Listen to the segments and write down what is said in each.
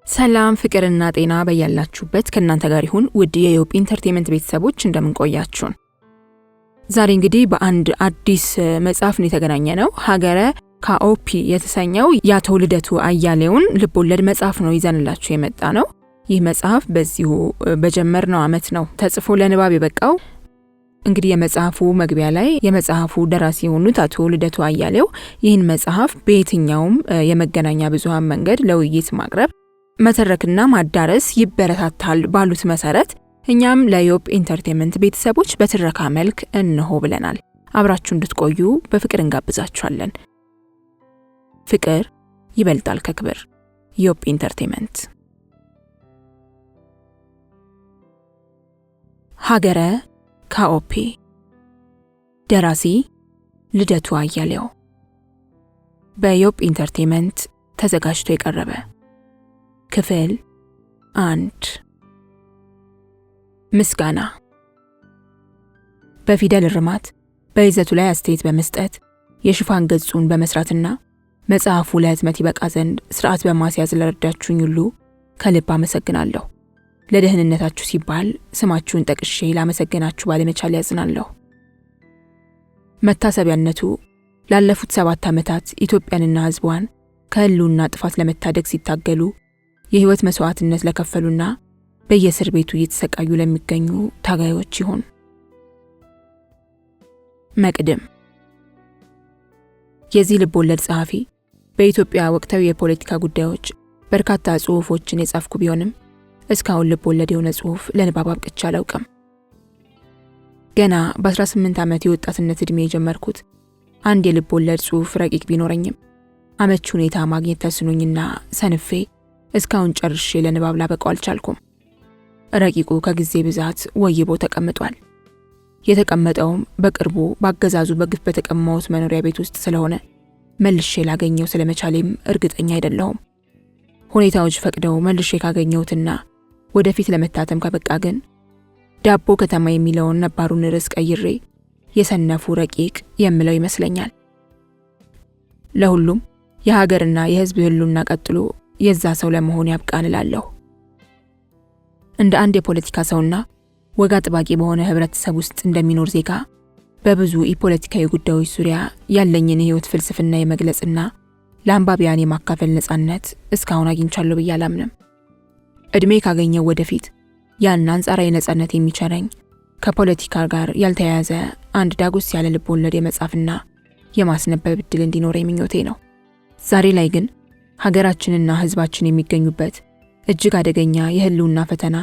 ሰላም ፍቅርና ጤና በያላችሁበት ከእናንተ ጋር ይሁን። ውድ የዮፕ ኢንተርቴይንመንት ቤተሰቦች እንደምን ቆያችሁን? ዛሬ እንግዲህ በአንድ አዲስ መጽሐፍ ነው የተገናኘነው። ሀገረ ካኦፒ የተሰኘው የአቶ ልደቱ አያሌውን ልቦለድ መጽሐፍ ነው ይዘንላችሁ የመጣ ነው። ይህ መጽሐፍ በዚሁ በጀመርነው ዓመት ነው ተጽፎ ለንባብ የበቃው። እንግዲህ የመጽሐፉ መግቢያ ላይ የመጽሐፉ ደራሲ የሆኑት አቶ ልደቱ አያሌው ይህን መጽሐፍ በየትኛውም የመገናኛ ብዙሃን መንገድ ለውይይት ማቅረብ መተረክና ማዳረስ ይበረታታል ባሉት መሰረት እኛም ለዮፕ ኢንተርቴይንመንት ቤተሰቦች በትረካ መልክ እንሆ ብለናል። አብራችሁ እንድትቆዩ በፍቅር እንጋብዛችኋለን። ፍቅር ይበልጣል ከክብር። ዮፕ ኢንተርቴይንመንት። ሀገረ ካኦፒ፣ ደራሲ ልደቱ አያሌው፣ በዮፕ ኢንተርቴይንመንት ተዘጋጅቶ የቀረበ ክፍል 1። ምስጋና። በፊደል እርማት በይዘቱ ላይ አስተያየት በመስጠት የሽፋን ገጹን በመስራትና መጽሐፉ ለህትመት ይበቃ ዘንድ ስርዓት በማስያዝ ለረዳችሁኝ ሁሉ ከልብ አመሰግናለሁ። ለደህንነታችሁ ሲባል ስማችሁን ጠቅሼ ላመሰግናችሁ ባለመቻል ያዝናለሁ። መታሰቢያነቱ ላለፉት 7 ዓመታት ኢትዮጵያንና ህዝቧን ከህልውና ጥፋት ለመታደግ ሲታገሉ የህይወት መስዋዕትነት ለከፈሉና በየእስር ቤቱ እየተሰቃዩ ለሚገኙ ታጋዮች ይሁን። መቅድም። የዚህ ልቦለድ ጸሐፊ በኢትዮጵያ ወቅታዊ የፖለቲካ ጉዳዮች በርካታ ጽሑፎችን የጻፍኩ ቢሆንም እስካሁን ልቦለድ የሆነ ጽሑፍ ለንባብ አብቅቼ አላውቅም። ገና በ18 ዓመት የወጣትነት ዕድሜ የጀመርኩት አንድ የልቦለድ ጽሑፍ ረቂቅ ቢኖረኝም አመቺ ሁኔታ ማግኘት ተስኖኝና ሰንፌ እስካሁን ጨርሼ ለንባብ ላበቃው አልቻልኩም። ረቂቁ ከጊዜ ብዛት ወይቦ ተቀምጧል። የተቀመጠውም በቅርቡ ባገዛዙ በግፍ በተቀማሁት መኖሪያ ቤት ውስጥ ስለሆነ መልሼ ላገኘው ስለመቻሌም እርግጠኛ አይደለሁም። ሁኔታዎች ፈቅደው መልሼ ካገኘሁትና ወደፊት ለመታተም ከበቃ ግን ዳቦ ከተማ የሚለውን ነባሩን ርዕስ ቀይሬ የሰነፉ ረቂቅ የምለው ይመስለኛል። ለሁሉም የሀገርና የህዝብ ህልውና ቀጥሎ የዛ ሰው ለመሆን ያብቃን እላለሁ። እንደ አንድ የፖለቲካ ሰውና ወግ አጥባቂ በሆነ ህብረተሰብ ውስጥ እንደሚኖር ዜጋ በብዙ የፖለቲካዊ ጉዳዮች ዙሪያ ያለኝን የህይወት ፍልስፍና የመግለጽና ለአንባቢያን የማካፈል ነጻነት እስካሁን አግኝቻለሁ ብዬ አላምንም። እድሜ ካገኘው ወደፊት ያን አንጻራዊ ነጻነት የሚቸረኝ ከፖለቲካ ጋር ያልተያያዘ አንድ ዳጎስ ያለ ልቦለድ የመጻፍና የማስነበብ ዕድል እንዲኖረኝ ምኞቴ ነው። ዛሬ ላይ ግን ሀገራችንና ህዝባችን የሚገኙበት እጅግ አደገኛ የህልውና ፈተና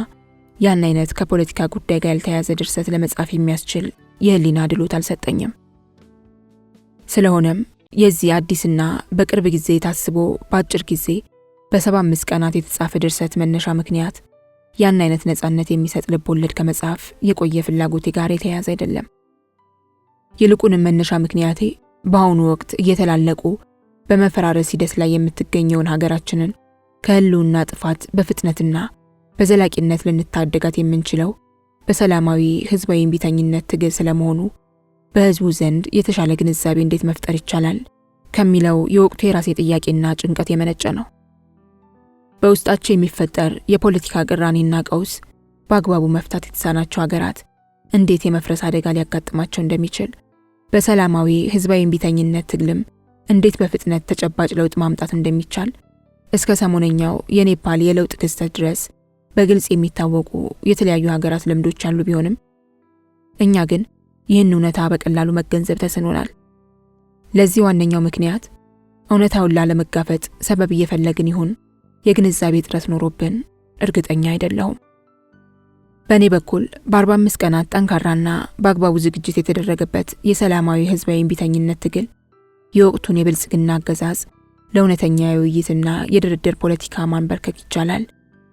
ያን አይነት ከፖለቲካ ጉዳይ ጋር ያልተያያዘ ድርሰት ለመጻፍ የሚያስችል የህሊና ድሎት አልሰጠኝም። ስለሆነም የዚህ አዲስና በቅርብ ጊዜ ታስቦ በአጭር ጊዜ በ75 ቀናት የተጻፈ ድርሰት መነሻ ምክንያት ያን አይነት ነጻነት የሚሰጥ ልቦለድ ከመጻፍ የቆየ ፍላጎቴ ጋር የተያያዘ አይደለም። ይልቁንም መነሻ ምክንያቴ በአሁኑ ወቅት እየተላለቁ በመፈራረስ ሂደት ላይ የምትገኘውን ሀገራችንን ከህልውና ጥፋት በፍጥነትና በዘላቂነት ልንታደጋት የምንችለው በሰላማዊ ህዝባዊ እምቢተኝነት ትግል ስለመሆኑ በህዝቡ ዘንድ የተሻለ ግንዛቤ እንዴት መፍጠር ይቻላል ከሚለው የወቅቱ የራሴ ጥያቄና ጭንቀት የመነጨ ነው። በውስጣቸው የሚፈጠር የፖለቲካ ቅራኔና ቀውስ በአግባቡ መፍታት የተሳናቸው ሀገራት እንዴት የመፍረስ አደጋ ሊያጋጥማቸው እንደሚችል፣ በሰላማዊ ህዝባዊ እምቢተኝነት ትግልም እንዴት በፍጥነት ተጨባጭ ለውጥ ማምጣት እንደሚቻል እስከ ሰሞነኛው የኔፓል የለውጥ ክስተት ድረስ በግልጽ የሚታወቁ የተለያዩ ሀገራት ልምዶች ያሉ ቢሆንም እኛ ግን ይህን እውነታ በቀላሉ መገንዘብ ተስኖናል። ለዚህ ዋነኛው ምክንያት እውነታውን ላለመጋፈጥ ሰበብ እየፈለግን ይሁን የግንዛቤ እጥረት ኖሮብን እርግጠኛ አይደለሁም። በእኔ በኩል በ45 ቀናት ጠንካራና በአግባቡ ዝግጅት የተደረገበት የሰላማዊ ህዝባዊ እምቢተኝነት ትግል የወቅቱን የብልጽግና አገዛዝ ለእውነተኛ የውይይትና የድርድር ፖለቲካ ማንበርከክ ይቻላል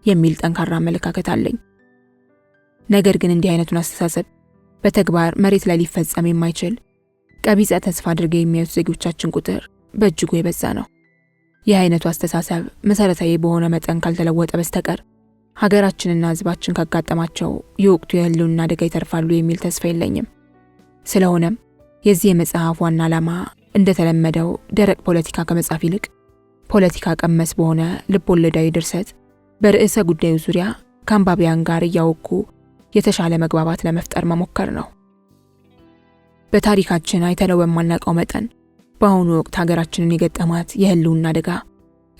የሚል ጠንካራ አመለካከት አለኝ። ነገር ግን እንዲህ አይነቱን አስተሳሰብ በተግባር መሬት ላይ ሊፈጸም የማይችል ቀቢጸ ተስፋ አድርገው የሚያዩት ዜጎቻችን ቁጥር በእጅጉ የበዛ ነው። ይህ አይነቱ አስተሳሰብ መሰረታዊ በሆነ መጠን ካልተለወጠ በስተቀር ሀገራችንና ህዝባችን ካጋጠማቸው የወቅቱ የህልውና አደጋ ይተርፋሉ የሚል ተስፋ የለኝም። ስለሆነም የዚህ የመጽሐፍ ዋና ዓላማ እንደተለመደው ደረቅ ፖለቲካ ከመጻፍ ይልቅ ፖለቲካ ቀመስ በሆነ ልቦለዳዊ ድርሰት በርዕሰ ጉዳዩ ዙሪያ ከአንባቢያን ጋር እያወጉ የተሻለ መግባባት ለመፍጠር መሞከር ነው። በታሪካችን አይተነው በማናውቀው መጠን በአሁኑ ወቅት ሀገራችንን የገጠማት የህልውና አደጋ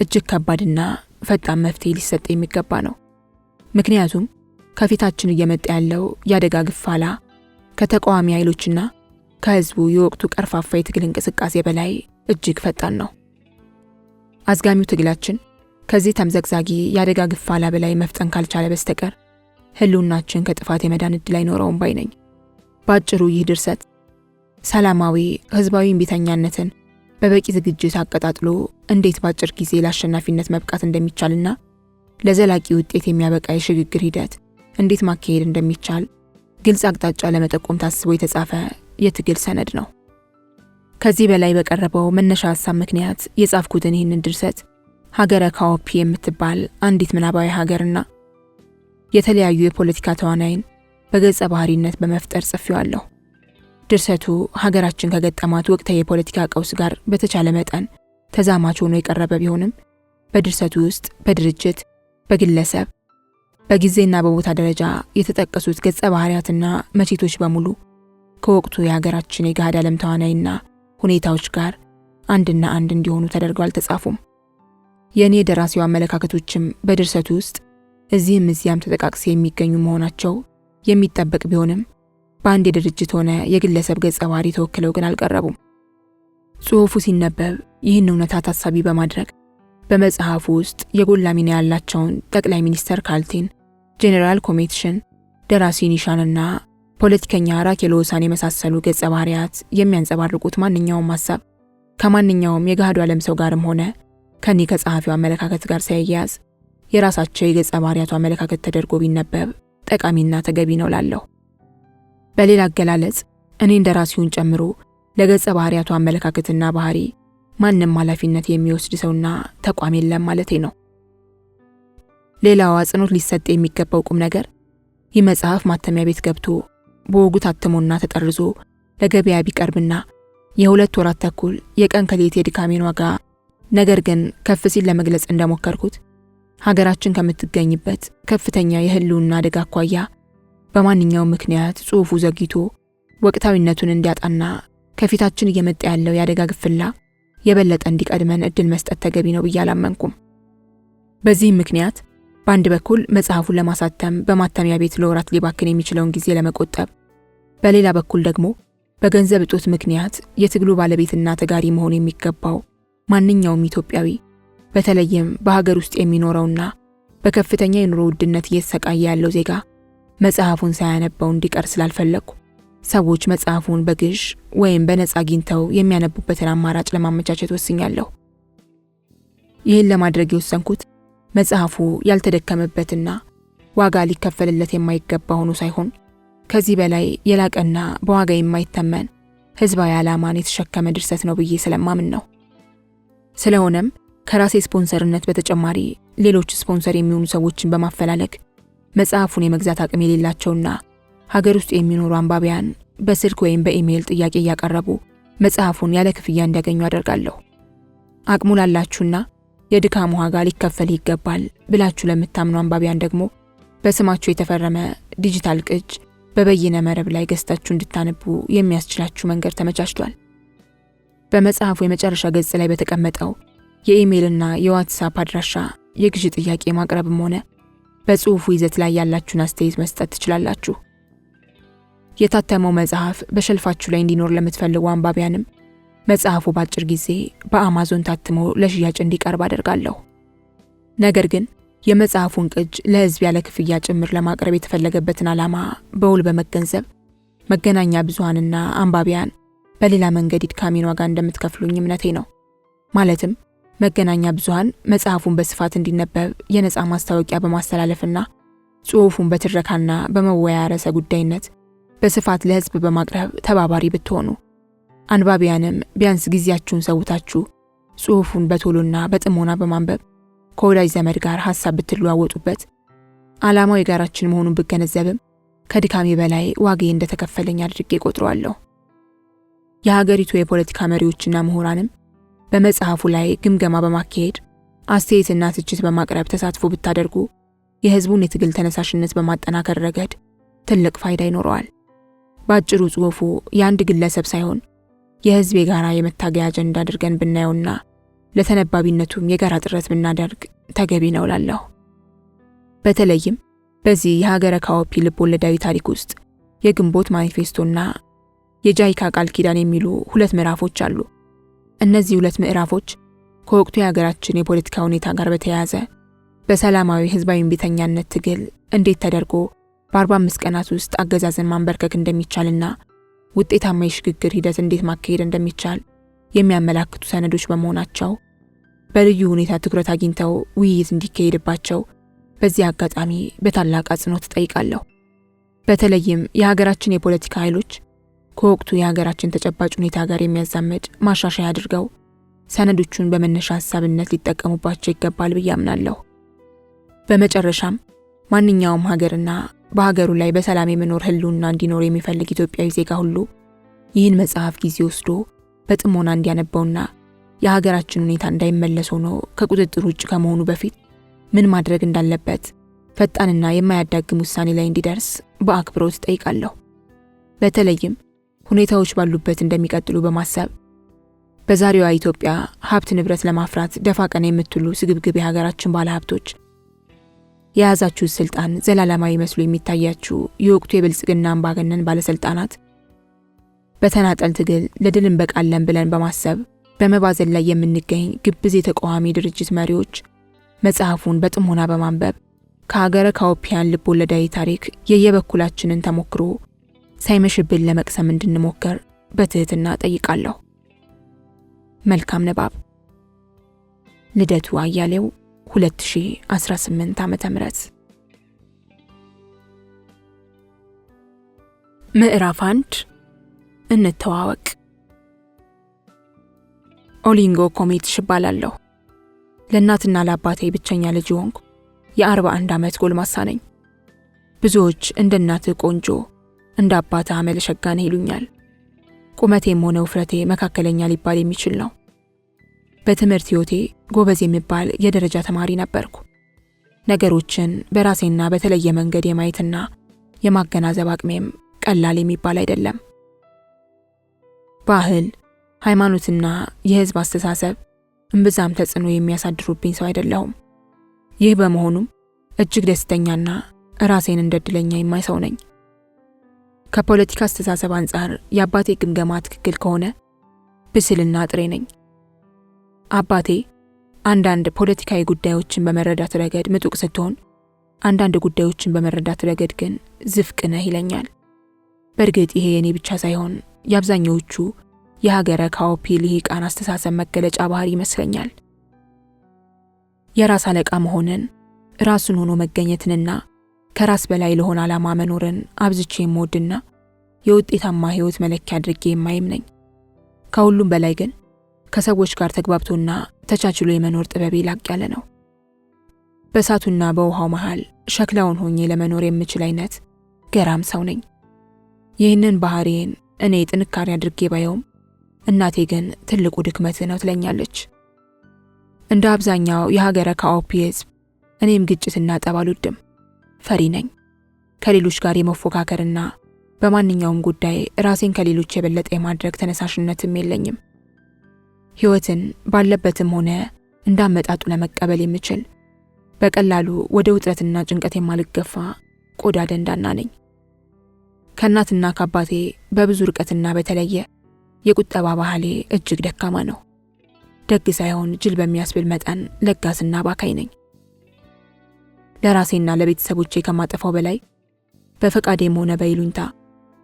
እጅግ ከባድና ፈጣን መፍትሄ ሊሰጥ የሚገባ ነው። ምክንያቱም ከፊታችን እየመጣ ያለው የአደጋ ግፋላ ከተቃዋሚ ኃይሎችና ከህዝቡ የወቅቱ ቀርፋፋ የትግል እንቅስቃሴ በላይ እጅግ ፈጣን ነው። አዝጋሚው ትግላችን ከዚህ ተምዘግዛጊ የአደጋ ግፋላ በላይ መፍጠን ካልቻለ በስተቀር ህልውናችን ከጥፋት የመዳን ዕድል አይኖረውም ባይ ነኝ። በአጭሩ ይህ ድርሰት ሰላማዊ ህዝባዊ እምቢተኛነትን በበቂ ዝግጅት አቀጣጥሎ እንዴት በአጭር ጊዜ ለአሸናፊነት መብቃት እንደሚቻልና ለዘላቂ ውጤት የሚያበቃ የሽግግር ሂደት እንዴት ማካሄድ እንደሚቻል ግልጽ አቅጣጫ ለመጠቆም ታስቦ የተጻፈ የትግል ሰነድ ነው። ከዚህ በላይ በቀረበው መነሻ ሐሳብ ምክንያት የጻፍኩትን ይህንን ድርሰት ሀገረ ካኦፒ የምትባል አንዲት ምናባዊ ሀገርና የተለያዩ የፖለቲካ ተዋናይን በገጸ ባህሪነት በመፍጠር ጽፌዋለሁ። ድርሰቱ ሀገራችን ከገጠማት ወቅታዊ የፖለቲካ ቀውስ ጋር በተቻለ መጠን ተዛማች ሆኖ የቀረበ ቢሆንም በድርሰቱ ውስጥ በድርጅት፣ በግለሰብ፣ በጊዜና በቦታ ደረጃ የተጠቀሱት ገጸ ባህሪያትና መቼቶች በሙሉ ከወቅቱ የሀገራችን የገሃድ ዓለም ተዋናይና ሁኔታዎች ጋር አንድና አንድ እንዲሆኑ ተደርገው አልተጻፉም። የእኔ ደራሲው አመለካከቶችም በድርሰቱ ውስጥ እዚህም እዚያም ተጠቃቅሴ የሚገኙ መሆናቸው የሚጠበቅ ቢሆንም በአንድ የድርጅት ሆነ የግለሰብ ገጸ ባህሪ ተወክለው ግን አልቀረቡም። ጽሑፉ ሲነበብ ይህን እውነታ ታሳቢ በማድረግ በመጽሐፉ ውስጥ የጎላ ሚና ያላቸውን ጠቅላይ ሚኒስተር ካልቲን፣ ጄኔራል ኮሜትሽን፣ ደራሲ ኒሻንና ፖለቲከኛ ራኬሎሳን የመሳሰሉ ገጸ ባህሪያት የሚያንጸባርቁት ማንኛውም ሐሳብ ከማንኛውም የገሃዱ ዓለም ሰው ጋርም ሆነ ከኔ ከጸሐፊው አመለካከት ጋር ሳይያያዝ የራሳቸው የገጸ ባህሪያቱ አመለካከት ተደርጎ ቢነበብ ጠቃሚና ተገቢ ነው ላለሁ። በሌላ አገላለጽ እኔ ደራሲውን ጨምሮ ለገጸ ባህሪያቱ አመለካከትና ባህሪ ማንም ኃላፊነት የሚወስድ ሰውና ተቋም የለም ማለቴ ነው። ሌላው አጽንኦት ሊሰጥ የሚገባው ቁም ነገር ይህ መጽሐፍ ማተሚያ ቤት ገብቶ በወጉ ታትሞና ተጠርዞ ለገበያ ቢቀርብና የሁለት ወራት ተኩል የቀን ከሌት የድካሜን ዋጋ ነገር ግን ከፍ ሲል ለመግለጽ እንደሞከርኩት ሀገራችን ከምትገኝበት ከፍተኛ የህልውና አደጋ አኳያ በማንኛውም ምክንያት ጽሑፉ ዘግይቶ ወቅታዊነቱን እንዲያጣና ከፊታችን እየመጣ ያለው የአደጋ ግፍላ የበለጠ እንዲቀድመን እድል መስጠት ተገቢ ነው ብዬ አላመንኩም። በዚህም ምክንያት በአንድ በኩል መጽሐፉን ለማሳተም በማተሚያ ቤት ለወራት ሊባክን የሚችለውን ጊዜ ለመቆጠብ፣ በሌላ በኩል ደግሞ በገንዘብ እጦት ምክንያት የትግሉ ባለቤትና ተጋሪ መሆን የሚገባው ማንኛውም ኢትዮጵያዊ በተለይም በሀገር ውስጥ የሚኖረውና በከፍተኛ የኑሮ ውድነት እየተሰቃየ ያለው ዜጋ መጽሐፉን ሳያነበው እንዲቀር ስላልፈለኩ ሰዎች መጽሐፉን በግዥ ወይም በነፃ አግኝተው የሚያነቡበትን አማራጭ ለማመቻቸት ወስኛለሁ። ይህን ለማድረግ የወሰንኩት መጽሐፉ ያልተደከመበትና ዋጋ ሊከፈልለት የማይገባ ሆኖ ሳይሆን ከዚህ በላይ የላቀና በዋጋ የማይተመን ህዝባዊ ዓላማን የተሸከመ ድርሰት ነው ብዬ ስለማምን ነው። ስለሆነም ከራሴ ስፖንሰርነት በተጨማሪ ሌሎች ስፖንሰር የሚሆኑ ሰዎችን በማፈላለግ መጽሐፉን የመግዛት አቅም የሌላቸውና ሀገር ውስጥ የሚኖሩ አንባቢያን በስልክ ወይም በኢሜይል ጥያቄ እያቀረቡ መጽሐፉን ያለ ክፍያ እንዲያገኙ አደርጋለሁ። አቅሙ ላላችሁና የድካም ዋጋ ሊከፈል ይገባል ብላችሁ ለምታምኑ አንባቢያን ደግሞ በስማችሁ የተፈረመ ዲጂታል ቅጅ በበይነ መረብ ላይ ገዝታችሁ እንድታነቡ የሚያስችላችሁ መንገድ ተመቻችቷል። በመጽሐፉ የመጨረሻ ገጽ ላይ በተቀመጠው የኢሜይልና የዋትስአፕ አድራሻ የግዢ ጥያቄ ማቅረብም ሆነ በጽሑፉ ይዘት ላይ ያላችሁን አስተያየት መስጠት ትችላላችሁ። የታተመው መጽሐፍ በሸልፋችሁ ላይ እንዲኖር ለምትፈልጉ አንባቢያንም መጽሐፉ በአጭር ጊዜ በአማዞን ታትሞ ለሽያጭ እንዲቀርብ አደርጋለሁ። ነገር ግን የመጽሐፉን ቅጅ ለሕዝብ ያለ ክፍያ ጭምር ለማቅረብ የተፈለገበትን ዓላማ በውል በመገንዘብ መገናኛ ብዙሃንና አንባቢያን በሌላ መንገድ ድካሜን ዋጋ እንደምትከፍሉኝ እምነቴ ነው። ማለትም መገናኛ ብዙሃን መጽሐፉን በስፋት እንዲነበብ የነፃ ማስታወቂያ በማስተላለፍና ጽሑፉን በትረካና በመወያያ ርዕሰ ጉዳይነት በስፋት ለሕዝብ በማቅረብ ተባባሪ ብትሆኑ፣ አንባቢያንም ቢያንስ ጊዜያችሁን ሰውታችሁ ጽሑፉን በቶሎና በጥሞና በማንበብ ከወዳጅ ዘመድ ጋር ሐሳብ ብትለዋወጡበት ዓላማው የጋራችን መሆኑን ብገነዘብም ከድካሜ በላይ ዋጋዬ እንደተከፈለኝ አድርጌ ቆጥረዋለሁ። የሀገሪቱ የፖለቲካ መሪዎችና ምሁራንም በመጽሐፉ ላይ ግምገማ በማካሄድ አስተያየትና ትችት በማቅረብ ተሳትፎ ብታደርጉ የህዝቡን የትግል ተነሳሽነት በማጠናከር ረገድ ትልቅ ፋይዳ ይኖረዋል። በአጭሩ ጽሑፉ የአንድ ግለሰብ ሳይሆን የህዝብ የጋራ የመታገያ አጀንዳ አድርገን ብናየውና ለተነባቢነቱም የጋራ ጥረት ብናደርግ ተገቢ ነው እላለሁ። በተለይም በዚህ የሀገረ ካኦፒ ልቦለዳዊ ታሪክ ውስጥ የግንቦት ማኒፌስቶና የጃይካ ቃል ኪዳን የሚሉ 2 ምዕራፎች አሉ። እነዚህ 2 ምዕራፎች ከወቅቱ የሀገራችን የፖለቲካ ሁኔታ ጋር በተያያዘ በሰላማዊ ህዝባዊ እምቢተኛነት ትግል እንዴት ተደርጎ በ45 ቀናት ውስጥ አገዛዝን ማንበርከክ እንደሚቻልና ውጤታማ የሽግግር ሂደት እንዴት ማካሄድ እንደሚቻል የሚያመላክቱ ሰነዶች በመሆናቸው በልዩ ሁኔታ ትኩረት አግኝተው ውይይት እንዲካሄድባቸው በዚህ አጋጣሚ በታላቅ አጽንኦት እጠይቃለሁ። በተለይም የሀገራችን የፖለቲካ ኃይሎች ከወቅቱ የሀገራችን ተጨባጭ ሁኔታ ጋር የሚያዛመድ ማሻሻያ አድርገው ሰነዶቹን በመነሻ ሐሳብነት ሊጠቀሙባቸው ይገባል ብዬ አምናለሁ። በመጨረሻም ማንኛውም ሀገርና በሀገሩ ላይ በሰላም የመኖር ህልውና እንዲኖር የሚፈልግ ኢትዮጵያዊ ዜጋ ሁሉ ይህን መጽሐፍ ጊዜ ወስዶ በጥሞና እንዲያነበውና የሀገራችን ሁኔታ እንዳይመለስ ሆኖ ከቁጥጥር ውጭ ከመሆኑ በፊት ምን ማድረግ እንዳለበት ፈጣንና የማያዳግም ውሳኔ ላይ እንዲደርስ በአክብሮት እጠይቃለሁ። በተለይም ሁኔታዎች ባሉበት እንደሚቀጥሉ በማሰብ በዛሬዋ ኢትዮጵያ ሀብት ንብረት ለማፍራት ደፋ ቀና የምትሉ ስግብግብ የሀገራችን ባለሀብቶች፣ የያዛችሁት ስልጣን ዘላለማዊ መስሎ የሚታያችሁ የወቅቱ የብልጽግና አምባገነን ባለስልጣናት፣ በተናጠል ትግል ለድል እንበቃለን ብለን በማሰብ በመባዘን ላይ የምንገኝ ግብዝ የተቃዋሚ ድርጅት መሪዎች መጽሐፉን በጥሞና በማንበብ ከሀገረ ካኦፒያን ልቦለዳዊ ታሪክ የየበኩላችንን ተሞክሮ ሳይመሽብን ለመቅሰም እንድንሞክር በትህትና ጠይቃለሁ። መልካም ንባብ። ልደቱ አያሌው 2018 ዓ.ም። ምዕራፍ 1 እንተዋወቅ። ኦሊንጎ ኮሜትሽ እባላለሁ። ለእናትና ለአባቴ ብቸኛ ልጅ ሆንኩ። የ41 ዓመት ጎልማሳ ነኝ። ብዙዎች እንደ እናትህ ቆንጆ እንደ አባትህ አመለ ሸጋ ነህ ይሉኛል። ቁመቴም ሆነ ውፍረቴ መካከለኛ ሊባል የሚችል ነው። በትምህርት ህይወቴ ጎበዝ የሚባል የደረጃ ተማሪ ነበርኩ። ነገሮችን በራሴና በተለየ መንገድ የማየትና የማገናዘብ አቅሜም ቀላል የሚባል አይደለም። ባህል፣ ሃይማኖትና የህዝብ አስተሳሰብ እምብዛም ተጽዕኖ የሚያሳድሩብኝ ሰው አይደለሁም። ይህ በመሆኑም እጅግ ደስተኛና ራሴን እንደድለኛ የማይ ሰው ነኝ። ከፖለቲካ አስተሳሰብ አንጻር የአባቴ ግምገማ ትክክል ከሆነ ብስልና ጥሬ ነኝ። አባቴ አንዳንድ ፖለቲካዊ ጉዳዮችን በመረዳት ረገድ ምጡቅ ስትሆን፣ አንዳንድ ጉዳዮችን በመረዳት ረገድ ግን ዝፍቅ ነህ ይለኛል። በእርግጥ ይሄ የኔ ብቻ ሳይሆን የአብዛኛዎቹ የሀገረ ካኦፒ ልሂቃን አስተሳሰብ መገለጫ ባህሪ ይመስለኛል። የራስ አለቃ መሆንን፣ ራሱን ሆኖ መገኘትንና ከራስ በላይ ለሆነ ዓላማ መኖርን አብዝቼ የምወድና የውጤታማ ህይወት መለኪያ አድርጌ የማይም ነኝ። ከሁሉም በላይ ግን ከሰዎች ጋር ተግባብቶና ተቻችሎ የመኖር ጥበቤ ላቅ ያለ ነው። በእሳቱና በውሃው መሃል ሸክላውን ሆኜ ለመኖር የምችል አይነት ገራም ሰው ነኝ። ይህንን ባህሪዬን እኔ ጥንካሬ አድርጌ ባየውም እናቴ ግን ትልቁ ድክመት ነው ትለኛለች። እንደ አብዛኛው የሀገረ ካኦፒ ህዝብ እኔም ግጭትና ጠብ አልወድም። ፈሪ ነኝ። ከሌሎች ጋር የመፎካከርና በማንኛውም ጉዳይ ራሴን ከሌሎች የበለጠ የማድረግ ተነሳሽነትም የለኝም። ህይወትን ባለበትም ሆነ እንዳመጣጡ ለመቀበል የምችል በቀላሉ ወደ ውጥረትና ጭንቀት የማልገፋ ቆዳ ደንዳና ነኝ። ከእናትና ከአባቴ በብዙ ርቀትና በተለየ የቁጠባ ባህሌ እጅግ ደካማ ነው። ደግ ሳይሆን ጅል በሚያስብል መጠን ለጋስና ባካይ ነኝ። ለራሴና ለቤተሰቦቼ ከማጠፋው በላይ በፈቃዴም ሆነ በይሉኝታ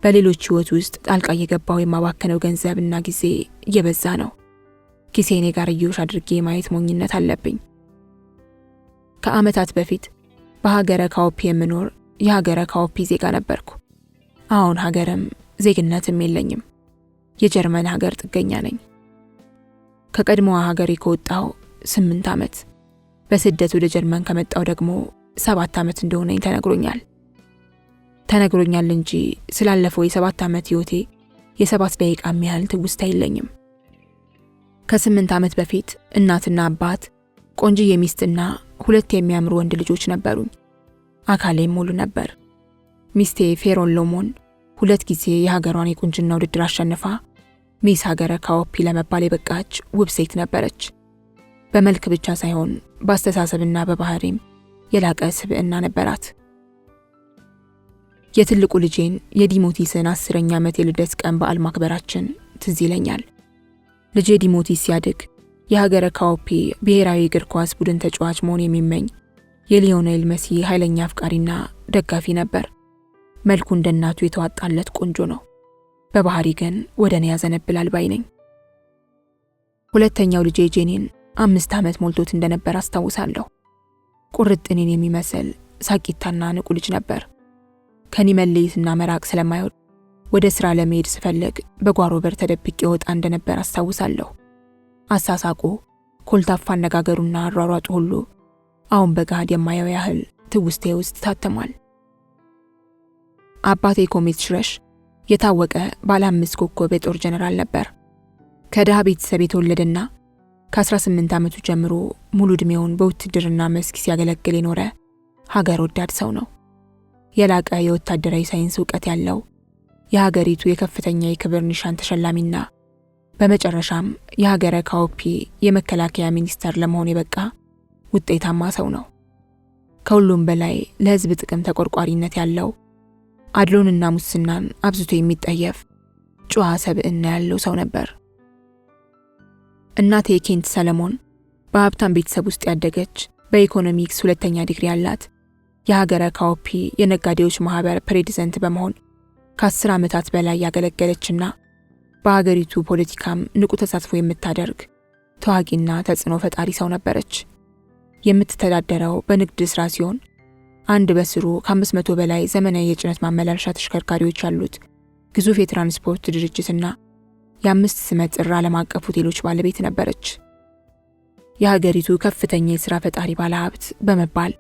በሌሎች ህይወት ውስጥ ጣልቃ እየገባው የማባከነው ገንዘብና ጊዜ እየበዛ ነው። ኪሴኔ ጋር እየውሽ አድርጌ ማየት ሞኝነት አለብኝ። ከዓመታት በፊት በሀገረ ካኦፒ የምኖር የሀገረ ካኦፒ ዜጋ ነበርኩ። አሁን ሀገርም ዜግነትም የለኝም። የጀርመን ሀገር ጥገኛ ነኝ። ከቀድሞዋ ሀገሬ ከወጣው 8 ዓመት፣ በስደት ወደ ጀርመን ከመጣው ደግሞ 7 ዓመት እንደሆነኝ ተነግሮኛል እንጂ ስላለፈው የ7 ዓመት ህይወቴ የ7 ደቂቃም ያህል ትውስታ የለኝም። ከ8 ዓመት በፊት እናትና አባት ቆንጆዬ ሚስትና 2 የሚያምሩ ወንድ ልጆች ነበሩኝ። አካሌም ሙሉ ነበር። ሚስቴ ፌሮን ሎሞን 2 ጊዜ የሀገሯን የቁንጅና ውድድር አሸንፋ ሚስ ሀገረ ካኦፒ ለመባል የበቃች ውብ ሴት ነበረች። በመልክ ብቻ ሳይሆን በአስተሳሰብና በባህሪም የላቀ ስብዕና ነበራት። የትልቁ ልጄን የዲሞቲስን 10ኛ ዓመት የልደት ቀን በዓል ማክበራችን ትዝ ይለኛል። ልጄ ዲሞቲስ ሲያድግ የሀገረ ካኦፒ ብሔራዊ እግር ኳስ ቡድን ተጫዋች መሆን የሚመኝ የሊዮኔል መሲ ኃይለኛ አፍቃሪና ደጋፊ ነበር። መልኩ እንደ እናቱ የተዋጣለት ቆንጆ ነው። በባህሪ ግን ወደ እኔ ያዘነብላል ባይ ነኝ። ሁለተኛው ልጄ ጄኒን 5 ዓመት ሞልቶት እንደነበር አስታውሳለሁ። ቁርጥ እኔን የሚመስል ሳቂታና ንቁ ልጅ ነበር። ከኔ መለየትና መራቅ ስለማይወድ ወደ ሥራ ለመሄድ ስፈልግ በጓሮ በር ተደብቄ ወጣ እንደነበር አስታውሳለሁ። አሳሳቁ፣ ኮልታፋ አነጋገሩና አሯሯጡ ሁሉ አሁን በጋድ የማየው ያህል ትውስቴ ውስጥ ታተሟል። አባቴ ኮሜት ሽረሽ የታወቀ ባለ 5 ኮከብ የጦር ጀነራል ነበር። ከድሃ ቤተሰብ የተወለደና ከ18 ዓመቱ ጀምሮ ሙሉ ዕድሜውን በውትድርና መስክ ሲያገለግል የኖረ ሀገር ወዳድ ሰው ነው። የላቀ የወታደራዊ ሳይንስ ዕውቀት ያለው የሀገሪቱ የከፍተኛ የክብር ኒሻን ተሸላሚና በመጨረሻም የሀገረ ካኦፒ የመከላከያ ሚኒስተር ለመሆን የበቃ ውጤታማ ሰው ነው። ከሁሉም በላይ ለሕዝብ ጥቅም ተቆርቋሪነት ያለው አድሎንና ሙስናን አብዝቶ የሚጠየፍ ጨዋ ሰብዕና ያለው ሰው ነበር። እናቴ ኬንት ሰለሞን በሀብታም ቤተሰብ ውስጥ ያደገች በኢኮኖሚክስ 2ኛ ዲግሪ ያላት የሀገረ ካኦፒ የነጋዴዎች ማህበር ፕሬዚደንት በመሆን ከ10 ዓመታት በላይ ያገለገለችና በሀገሪቱ ፖለቲካም ንቁ ተሳትፎ የምታደርግ ተዋጊና ተጽዕኖ ፈጣሪ ሰው ነበረች። የምትተዳደረው በንግድ ስራ ሲሆን አንድ በስሩ ከ500 በላይ ዘመናዊ የጭነት ማመላለሻ ተሽከርካሪዎች ያሉት ግዙፍ የትራንስፖርት ድርጅትና የ5 ስመጥር ዓለም አቀፍ ሆቴሎች ባለቤት ነበረች። የሀገሪቱ ከፍተኛ የሥራ ፈጣሪ ባለሀብት በመባል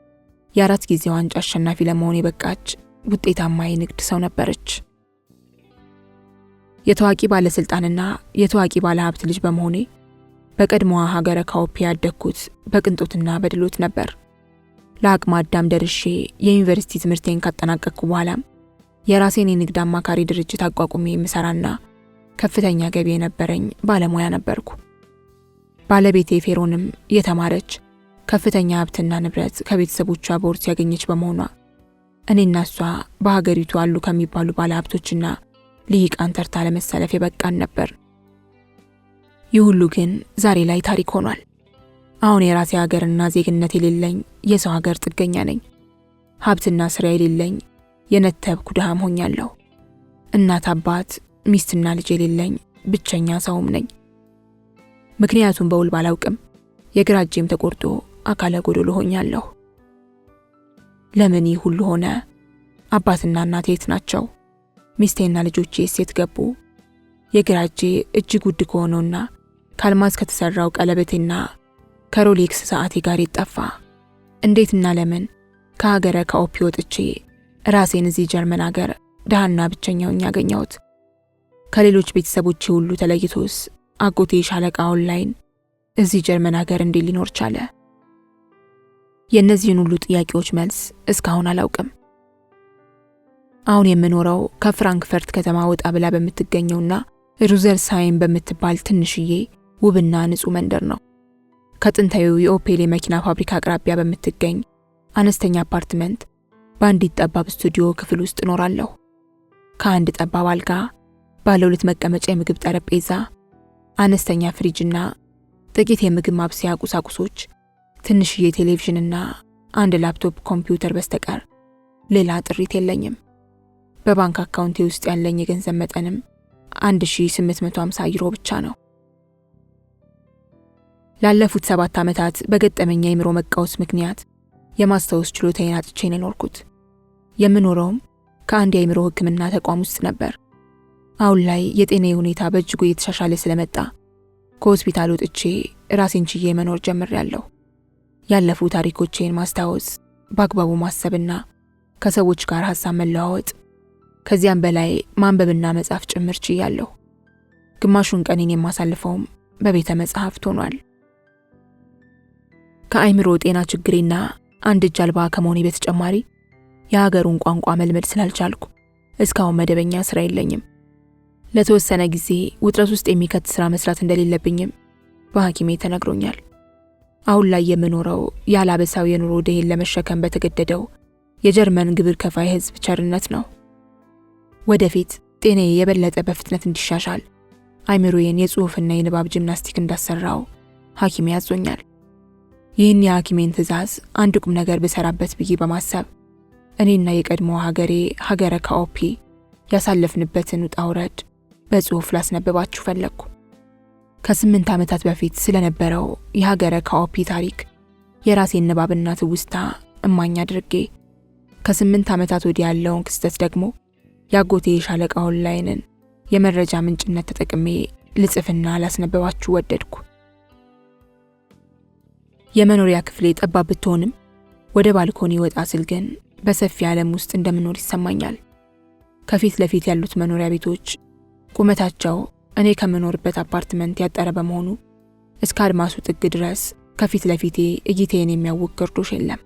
የ4 ጊዜ ዋንጫ አሸናፊ ለመሆን የበቃች ውጤታማ የንግድ ሰው ነበረች። የታዋቂ ባለስልጣንና የታዋቂ ባለሀብት ልጅ በመሆኔ በቀድሞዋ ሀገረ ካኦፒ ያደግኩት በቅንጦትና በድሎት ነበር። ለአቅመ አዳም ደርሼ የዩኒቨርሲቲ ትምህርቴን ካጠናቀቅኩ በኋላም የራሴን የንግድ አማካሪ ድርጅት አቋቁሜ የምሰራና ከፍተኛ ገቢ የነበረኝ ባለሙያ ነበርኩ። ባለቤቴ ፌሮንም የተማረች ከፍተኛ ሀብትና ንብረት ከቤተሰቦቿ በውርስ ያገኘች በመሆኗ እኔና እሷ በሀገሪቱ አሉ ከሚባሉ ባለሀብቶችና ልሂቃን ተርታ ለመሰለፍ የበቃን ነበር። ይህ ሁሉ ግን ዛሬ ላይ ታሪክ ሆኗል። አሁን የራሴ ሀገርና ዜግነት የሌለኝ የሰው ሀገር ጥገኛ ነኝ። ሀብትና ስራ የሌለኝ የነተብኩ ድሃም ሆኛለሁ። እናት፣ አባት፣ ሚስትና ልጅ የሌለኝ ብቸኛ ሰውም ነኝ። ምክንያቱም በውል ባላውቅም የግራ እጄም ተቆርጦ አካለ ጎዶሎ ሆኛለሁ። ለምን ይህ ሁሉ ሆነ? አባትና እናቴ የት ናቸው? ሚስቴና ልጆቼስ የት ገቡ? የግራ እጄ እጅግ ውድ ከሆነውና ከአልማዝ ከተሰራው ቀለበቴና ከሮሌክስ ሰዓቴ ጋር ይጠፋ? እንዴትና ለምን ከሀገረ ካኦፒ ወጥቼ ራሴን እዚህ ጀርመን ሀገር ድሃና ብቸኛውኝ ያገኘሁት? ከሌሎች ቤተሰቦቼ ሁሉ ተለይቶስ አጎቴ ሻለቃ ኦንላይን እዚህ ጀርመን ሀገር እንዴት ሊኖር ቻለ? የእነዚህን ሁሉ ጥያቄዎች መልስ እስካሁን አላውቅም። አሁን የምኖረው ከፍራንክፈርት ከተማ ወጣ ብላ በምትገኘውና ሩዘልሳይም በምትባል ትንሽዬ ውብና ንጹህ መንደር ነው። ከጥንታዊው የኦፔል የመኪና ፋብሪካ አቅራቢያ በምትገኝ አነስተኛ አፓርትመንት በአንዲት ጠባብ ስቱዲዮ ክፍል ውስጥ እኖራለሁ። ከአንድ ጠባብ አልጋ፣ ባለ 2 መቀመጫ የምግብ ጠረጴዛ፣ አነስተኛ ፍሪጅና ጥቂት የምግብ ማብሰያ ቁሳቁሶች፣ ትንሽዬ ቴሌቪዥንና አንድ ላፕቶፕ ኮምፒውተር በስተቀር ሌላ ጥሪት የለኝም። በባንክ አካውንቴ ውስጥ ያለኝ የገንዘብ መጠንም 1850 ዩሮ ብቻ ነው። ላለፉት 7 ዓመታት በገጠመኝ የአእምሮ መቃወስ ምክንያት የማስታወስ ችሎታዬን አጥቼ ነው የኖርኩት። የምኖረውም ከአንድ የአእምሮ ሕክምና ተቋም ውስጥ ነበር። አሁን ላይ የጤናዬ ሁኔታ በእጅጉ እየተሻሻለ ስለመጣ ከሆስፒታል ወጥቼ ራሴን ችዬ መኖር ጀምሬያለሁ። ያለፉ ታሪኮቼን ማስታወስ፣ በአግባቡ ማሰብና ከሰዎች ጋር ሐሳብ መለዋወጥ፣ ከዚያም በላይ ማንበብና መጻፍ ጭምር ችያለሁ። ግማሹን ቀኔን የማሳልፈውም በቤተ መጻሕፍት ሆኗል። ከአይምሮ ጤና ችግሬና አንድ እጅ አልባ ከመሆኔ በተጨማሪ የሀገሩን ቋንቋ መልመድ ስላልቻልኩ እስካሁን መደበኛ ስራ የለኝም። ለተወሰነ ጊዜ ውጥረት ውስጥ የሚከት ስራ መስራት እንደሌለብኝም በሐኪሜ ተነግሮኛል። አሁን ላይ የምኖረው ያላበሳው የኑሮ ደሄን ለመሸከም በተገደደው የጀርመን ግብር ከፋይ ህዝብ ቸርነት ነው። ወደፊት ጤናዬ የበለጠ በፍጥነት እንዲሻሻል አይምሮዬን የጽሑፍና የንባብ ጂምናስቲክ እንዳሰራው ሐኪሜ ያዞኛል። ይህን የሐኪሜን ትዕዛዝ አንድ ቁም ነገር ብሰራበት ብዬ በማሰብ እኔና የቀድሞ ሀገረ ካኦፒ ያሳለፍንበትን ውጣ ውረድ በጽሑፍ ላስነብባችሁ ፈለግኩ። ከ8 ዓመታት በፊት ስለነበረው የሀገረ ካኦፒ ታሪክ የራሴን ንባብና ትውስታ እማኝ አድርጌ ከ8 ዓመታት ወዲህ ያለውን ክስተት ደግሞ ያጎቴ ሻለቃ ኦንላይንን የመረጃ ምንጭነት ተጠቅሜ ልጽፍና ላስነብባችሁ ወደድኩ። የመኖሪያ ክፍሌ ጠባብ ብትሆንም ወደ ባልኮኒ ወጣ ስል ግን በሰፊ ዓለም ውስጥ እንደምኖር ይሰማኛል። ከፊት ለፊት ያሉት መኖሪያ ቤቶች ቁመታቸው እኔ ከምኖርበት አፓርትመንት ያጠረ በመሆኑ እስከ አድማሱ ጥግ ድረስ ከፊት ለፊቴ እይታዬን የሚያውቅ ግርዶሽ የለም።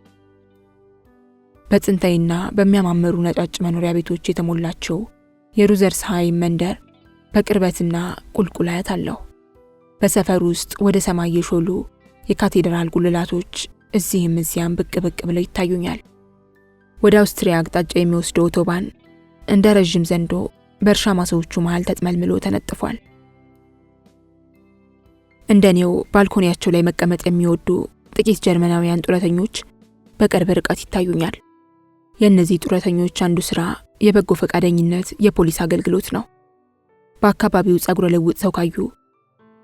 በጥንታዊና በሚያማምሩ ነጫጭ መኖሪያ ቤቶች የተሞላችው የሩዘርስሃይም መንደር በቅርበትና ቁልቁላያት አለው። በሰፈር ውስጥ ወደ ሰማይ የሾሉ የካቴድራል ጉልላቶች እዚህም እዚያም ብቅ ብቅ ብለው ይታዩኛል። ወደ አውስትሪያ አቅጣጫ የሚወስደው አውቶባን እንደ ረጅም ዘንዶ በእርሻ ማሳዎቹ መሃል ተጥመልምሎ ተነጥፏል። እንደኔው ባልኮኒያቸው ላይ መቀመጥ የሚወዱ ጥቂት ጀርመናውያን ጡረተኞች በቅርብ ርቀት ይታዩኛል። የእነዚህ ጡረተኞች አንዱ ስራ የበጎ ፈቃደኝነት የፖሊስ አገልግሎት ነው። በአካባቢው ጸጉረ ልውጥ ሰው ካዩ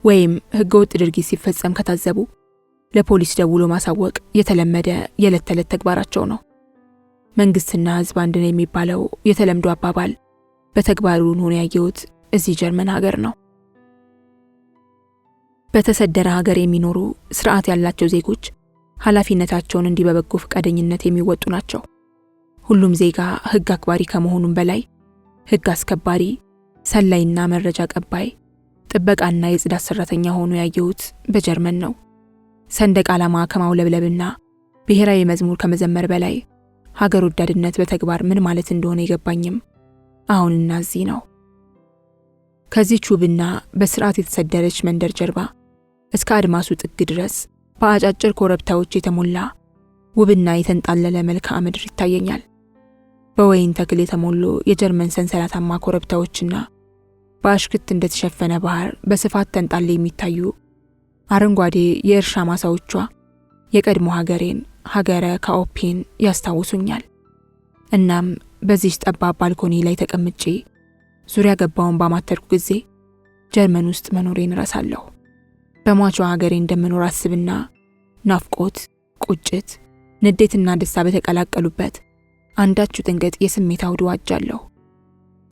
ወይም ህገወጥ ድርጊት ሲፈጸም ከታዘቡ ለፖሊስ ደውሎ ማሳወቅ የተለመደ የዕለት ተዕለት ተግባራቸው ነው። መንግስትና ህዝብ አንድ ነው የሚባለው የተለምዶ አባባል በተግባሩን ሆነ ያየሁት እዚህ ጀርመን ሀገር ነው። በተሰደረ ሀገር የሚኖሩ ስርዓት ያላቸው ዜጎች ኃላፊነታቸውን እንዲህ በበጎ ፈቃደኝነት የሚወጡ ናቸው። ሁሉም ዜጋ ህግ አክባሪ ከመሆኑም በላይ ህግ አስከባሪ፣ ሰላይና መረጃ ቀባይ፣ ጥበቃና የጽዳት ሰራተኛ ሆኖ ያየሁት በጀርመን ነው። ሰንደቅ ዓላማ ከማውለብለብና ብሔራዊ መዝሙር ከመዘመር በላይ ሀገር ወዳድነት በተግባር ምን ማለት እንደሆነ የገባኝም አሁንና እዚህ ነው። ከዚህ ውብና በስርዓት የተሰደረች መንደር ጀርባ እስከ አድማሱ ጥግ ድረስ በአጫጭር ኮረብታዎች የተሞላ ውብና የተንጣለለ መልክዓ ምድር ይታየኛል። በወይን ተክል የተሞሉ የጀርመን ሰንሰለታማ ኮረብታዎችና በአሽክት እንደተሸፈነ ባህር በስፋት ተንጣለ የሚታዩ አረንጓዴ የእርሻ ማሳዎቿ የቀድሞ ሀገረ ካኦፒን ያስታውሱኛል። እናም በዚህ ጠባብ ባልኮኒ ላይ ተቀምጬ ዙሪያ ገባውን ባማተርኩ ጊዜ ጀርመን ውስጥ መኖሬን እረሳለሁ። በሟቿ ሀገሬ እንደምኖር አስብና ናፍቆት፣ ቁጭት፣ ንዴትና ደስታ በተቀላቀሉበት አንዳች ጥንገት የስሜት አውድ ዋጃለሁ።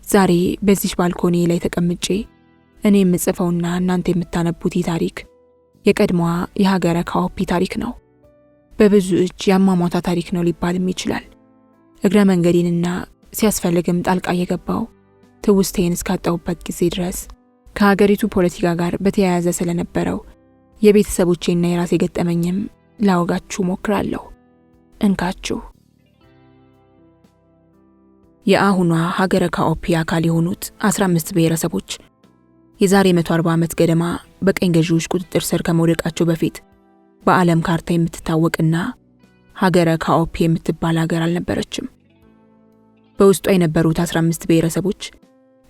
ዛሬ በዚህ ባልኮኒ ላይ ተቀምጬ እኔ የምጽፈውና እናንተ የምታነቡት ታሪክ የቀድሞዋ የሀገረ ካኦፒ ታሪክ ነው። በብዙ እጅ ያሟሟታ ታሪክ ነው ሊባልም ይችላል። እግረ መንገዴንና ሲያስፈልግም ጣልቃ የገባው ትውስቴን እስካጣሁበት ጊዜ ድረስ ከሀገሪቱ ፖለቲካ ጋር በተያያዘ ስለነበረው የቤተሰቦቼና የራሴ ገጠመኝም ላወጋችሁ ሞክራለሁ። እንካችሁ። የአሁኗ ሀገረ ካኦፒ አካል የሆኑት 15 ብሔረሰቦች የዛሬ 140 ዓመት ገደማ በቀኝ ገዢዎች ቁጥጥር ስር ከመውደቃቸው በፊት በዓለም ካርታ የምትታወቅና ሀገረ ካኦፒ የምትባል ሀገር አልነበረችም። በውስጧ የነበሩት 15 ብሔረሰቦች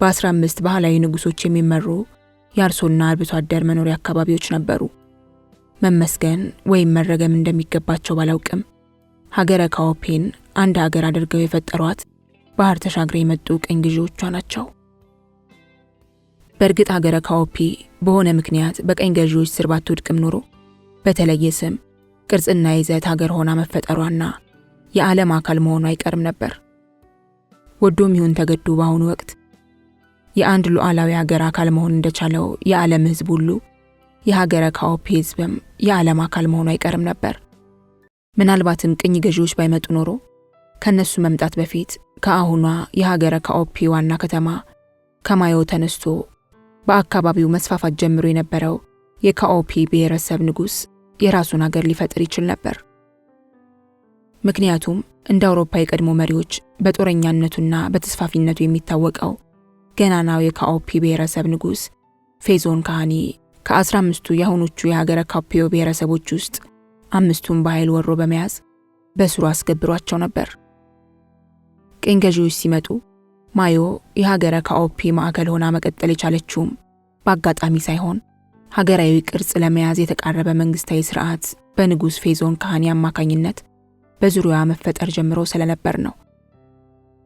በ15 ባህላዊ ንጉሶች የሚመሩ የአርሶና አርብቶ አደር መኖሪያ አካባቢዎች ነበሩ። መመስገን ወይም መረገም እንደሚገባቸው ባላውቅም ሀገረ ካኦፒን አንድ ሀገር አድርገው የፈጠሯት ባህር ተሻግረው የመጡ ቀኝ ገዢዎቿ ናቸው። በእርግጥ ሀገረ ካኦፒ በሆነ ምክንያት በቀኝ ገዢዎች ስር ባትወድቅም ኖሮ በተለየ ስም፣ ቅርጽና ይዘት ሀገር ሆና መፈጠሯና የዓለም አካል መሆኗ አይቀርም ነበር። ወዶም ይሁን ተገዶ በአሁኑ ወቅት የአንድ ሉዓላዊ ሀገር አካል መሆን እንደቻለው የዓለም ህዝብ ሁሉ የሀገረ ካኦፒ ህዝብም የዓለም አካል መሆኑ አይቀርም ነበር። ምናልባትም ቅኝ ገዢዎች ባይመጡ ኖሮ ከነሱ መምጣት በፊት ከአሁኗ የሀገረ ካኦፒ ዋና ከተማ ከማዮ ተነስቶ በአካባቢው መስፋፋት ጀምሮ የነበረው የካኦፒ ብሔረሰብ ንጉስ የራሱን ሀገር ሊፈጥር ይችል ነበር። ምክንያቱም እንደ አውሮፓ የቀድሞ መሪዎች በጦረኛነቱና በተስፋፊነቱ የሚታወቀው ገናናው የካኦፒ ብሔረሰብ ንጉሥ ፌዞን ካሃኒ ከ15ቱ የአሁኖቹ የሀገረ ካፒዮ ብሔረሰቦች ውስጥ 5ቱን በኃይል ወሮ በመያዝ በስሩ አስገብሯቸው ነበር። ቅኝ ገዢዎች ሲመጡ ማዮ የሀገረ ካኦፒ ማዕከል ሆና መቀጠል የቻለችውም በአጋጣሚ ሳይሆን ሀገራዊ ቅርጽ ለመያዝ የተቃረበ መንግስታዊ ስርዓት በንጉሥ ፌዞን ካሃኒ አማካኝነት በዙሪያዋ መፈጠር ጀምሮ ስለነበር ነው።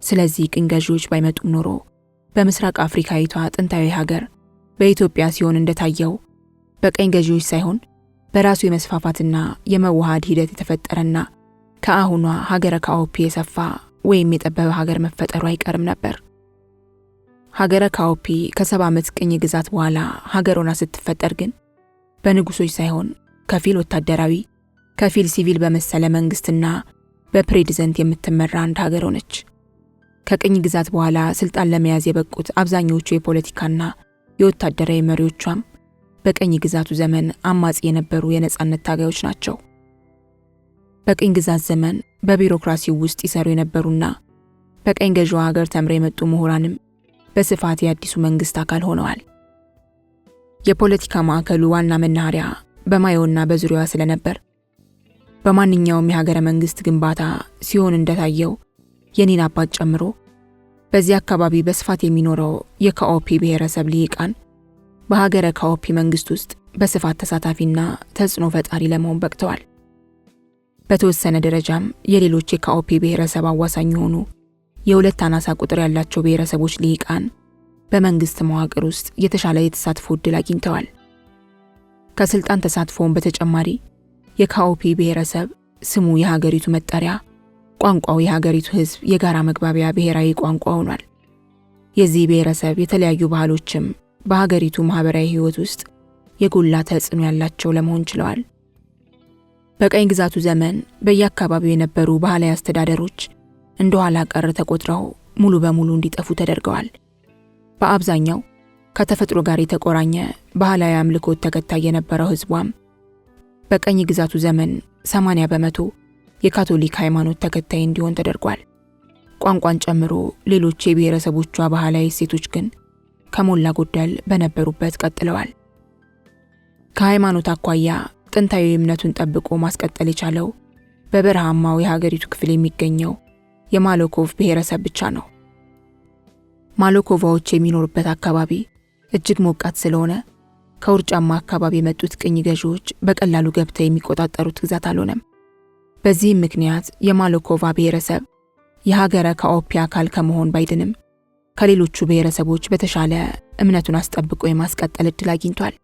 ስለዚህ ቅኝ ገዢዎች ባይመጡም ኖሮ በምስራቅ አፍሪካዊቷ ጥንታዊ ሀገር በኢትዮጵያ ሲሆን እንደታየው በቀኝ ገዢዎች ሳይሆን በራሱ የመስፋፋትና የመዋሃድ ሂደት የተፈጠረና ከአሁኗ ሀገረ ካኦፒ የሰፋ ወይም የጠበበ ሀገር መፈጠሩ አይቀርም ነበር። ሀገረ ካኦፒ ከ70 ዓመት ቅኝ ግዛት በኋላ ሀገር ሆና ስትፈጠር ግን በንጉሶች ሳይሆን ከፊል ወታደራዊ ከፊል ሲቪል በመሰለ መንግስትና በፕሬዝደንት የምትመራ አንድ ሀገር ሆነች። ከቅኝ ግዛት በኋላ ስልጣን ለመያዝ የበቁት አብዛኞቹ የፖለቲካና የወታደራዊ መሪዎቿም በቅኝ ግዛቱ ዘመን አማጺ የነበሩ የነጻነት ታጋዮች ናቸው። በቅኝ ግዛት ዘመን በቢሮክራሲው ውስጥ ይሰሩ የነበሩና በቀኝ ገዢው ሀገር ተምረው የመጡ ምሁራንም በስፋት የአዲሱ መንግስት አካል ሆነዋል። የፖለቲካ ማዕከሉ ዋና መናኸሪያ በማዮና በዙሪያዋ ስለነበር በማንኛውም የሀገረ መንግስት ግንባታ ሲሆን እንደታየው የኔን አባት ጨምሮ በዚህ አካባቢ በስፋት የሚኖረው የካኦፒ ብሔረሰብ ልሂቃን በሀገረ ካኦፒ መንግስት ውስጥ በስፋት ተሳታፊና ተጽዕኖ ፈጣሪ ለመሆን በቅተዋል። በተወሰነ ደረጃም የሌሎች የካኦፒ ብሔረሰብ አዋሳኝ የሆኑ የሁለት አናሳ ቁጥር ያላቸው ብሔረሰቦች ልሂቃን በመንግስት መዋቅር ውስጥ የተሻለ የተሳትፎ ዕድል አግኝተዋል። ከስልጣን ተሳትፎውን በተጨማሪ የካኦፒ ብሔረሰብ ስሙ የሀገሪቱ መጠሪያ፣ ቋንቋው የሀገሪቱ ህዝብ የጋራ መግባቢያ ብሔራዊ ቋንቋ ሆኗል። የዚህ ብሔረሰብ የተለያዩ ባህሎችም በሀገሪቱ ማህበራዊ ህይወት ውስጥ የጎላ ተጽዕኖ ያላቸው ለመሆን ችለዋል። በቀኝ ግዛቱ ዘመን በየአካባቢው የነበሩ ባህላዊ አስተዳደሮች እንደ ኋላ ቀር ተቆጥረው ሙሉ በሙሉ እንዲጠፉ ተደርገዋል። በአብዛኛው ከተፈጥሮ ጋር የተቆራኘ ባህላዊ አምልኮት ተከታይ የነበረው ህዝቧም በቀኝ ግዛቱ ዘመን 80 በመቶ የካቶሊክ ሃይማኖት ተከታይ እንዲሆን ተደርጓል። ቋንቋን ጨምሮ ሌሎች የብሔረሰቦቿ ባህላዊ እሴቶች ግን ከሞላ ጎደል በነበሩበት ቀጥለዋል። ከሃይማኖት አኳያ ጥንታዊ እምነቱን ጠብቆ ማስቀጠል የቻለው በበረሃማው የሀገሪቱ ክፍል የሚገኘው የማሎኮቭ ብሔረሰብ ብቻ ነው። ማሎኮቫዎች የሚኖሩበት አካባቢ እጅግ ሞቃት ስለሆነ ከውርጫማ አካባቢ የመጡት ቅኝ ገዢዎች በቀላሉ ገብተው የሚቆጣጠሩት ግዛት አልሆነም። በዚህም ምክንያት የማሎኮቫ ብሔረሰብ የሀገረ ካኦፒ አካል ከመሆን ባይድንም ከሌሎቹ ብሔረሰቦች በተሻለ እምነቱን አስጠብቆ የማስቀጠል ዕድል አግኝቷል።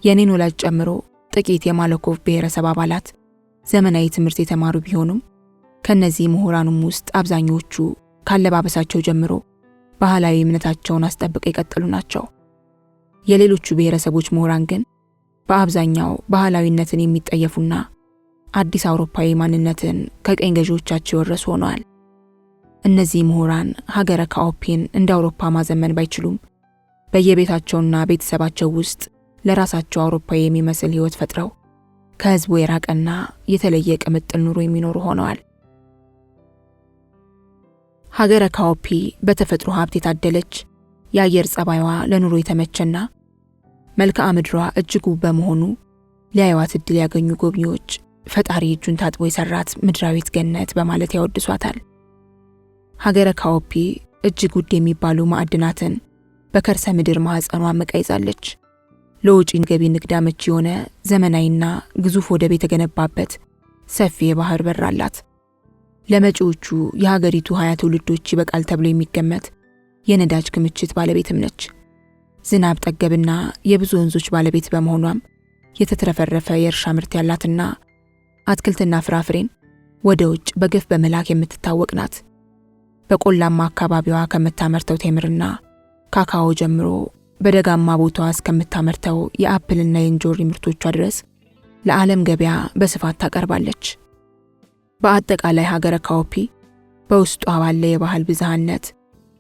የኔን ወላጅ ጨምሮ ጥቂት የማሎኮቭ ብሔረሰብ አባላት ዘመናዊ ትምህርት የተማሩ ቢሆኑም ከነዚህ ምሁራኑም ውስጥ አብዛኞቹ ካለባበሳቸው ጀምሮ ባህላዊ እምነታቸውን አስጠብቀው የቀጠሉ ናቸው። የሌሎቹ ብሔረሰቦች ምሁራን ግን በአብዛኛው ባህላዊነትን የሚጠየፉና አዲስ አውሮፓዊ ማንነትን ከቀኝ ገዢዎቻቸው የወረሱ ሆነዋል። እነዚህ ምሁራን ሀገረ ካኦፒን እንደ አውሮፓ ማዘመን ባይችሉም በየቤታቸውና ቤተሰባቸው ውስጥ ለራሳቸው አውሮፓዊ የሚመስል ህይወት ፈጥረው ከህዝቡ የራቀና የተለየ ቅምጥል ኑሮ የሚኖሩ ሆነዋል። ሀገረ ካኦፒ በተፈጥሮ ሀብት የታደለች፣ የአየር ጸባይዋ ለኑሮ የተመቸና መልክዓ ምድሯ እጅግ ውብ በመሆኑ ሊያዩዋት ዕድል ያገኙ ጎብኚዎች ፈጣሪ እጁን ታጥቦ የሰራት ምድራዊት ገነት በማለት ያወድሷታል። ሀገረ ካኦፒ እጅግ ውድ የሚባሉ ማዕድናትን በከርሰ ምድር ማህፀኗ አምቃ ይዛለች። ለውጪ ገቢ ንግድ አመቺ የሆነ ዘመናዊና ግዙፍ ወደብ የተገነባበት ሰፊ የባህር በር አላት። ለመጪዎቹ የሀገሪቱ 20 ትውልዶች ይበቃል ተብሎ የሚገመት የነዳጅ ክምችት ባለቤትም ነች። ዝናብ ጠገብና የብዙ ወንዞች ባለቤት በመሆኗም የተትረፈረፈ የእርሻ ምርት ያላትና አትክልትና ፍራፍሬን ወደ ውጭ በገፍ በመላክ የምትታወቅ ናት። በቆላማ አካባቢዋ ከምታመርተው ቴምርና ካካኦ ጀምሮ በደጋማ ቦታዋ እስከምታመርተው የአፕልና የእንጆሪ ምርቶቿ ድረስ ለዓለም ገበያ በስፋት ታቀርባለች። በአጠቃላይ ሀገረ ካኦፒ በውስጧ ባለ የባህል ብዝሃነት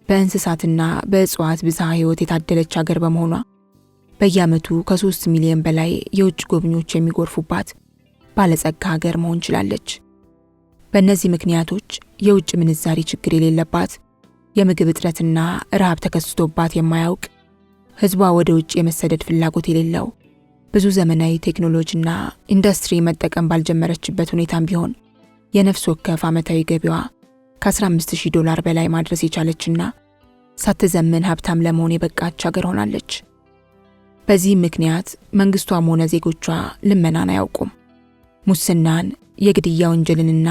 በእንስሳትና በእጽዋት ብዝሃ ህይወት የታደለች ሀገር በመሆኗ በየዓመቱ ከ3 ሚሊዮን በላይ የውጭ ጎብኚዎች የሚጎርፉባት ባለጸጋ ሀገር መሆን ችላለች። በእነዚህ ምክንያቶች የውጭ ምንዛሪ ችግር የሌለባት፣ የምግብ እጥረትና ረሃብ ተከስቶባት የማያውቅ፣ ህዝቧ ወደ ውጭ የመሰደድ ፍላጎት የሌለው፣ ብዙ ዘመናዊ ቴክኖሎጂና ኢንዱስትሪ መጠቀም ባልጀመረችበት ሁኔታም ቢሆን የነፍስ ወከፍ ዓመታዊ ገቢዋ ከ15000 $ በላይ ማድረስ የቻለችና ሳትዘምን ሀብታም ለመሆን የበቃች ሀገር ሆናለች። በዚህም ምክንያት መንግስቷም ሆነ ዜጎቿ ልመናን አያውቁም። ሙስናን፣ የግድያ ወንጀልንና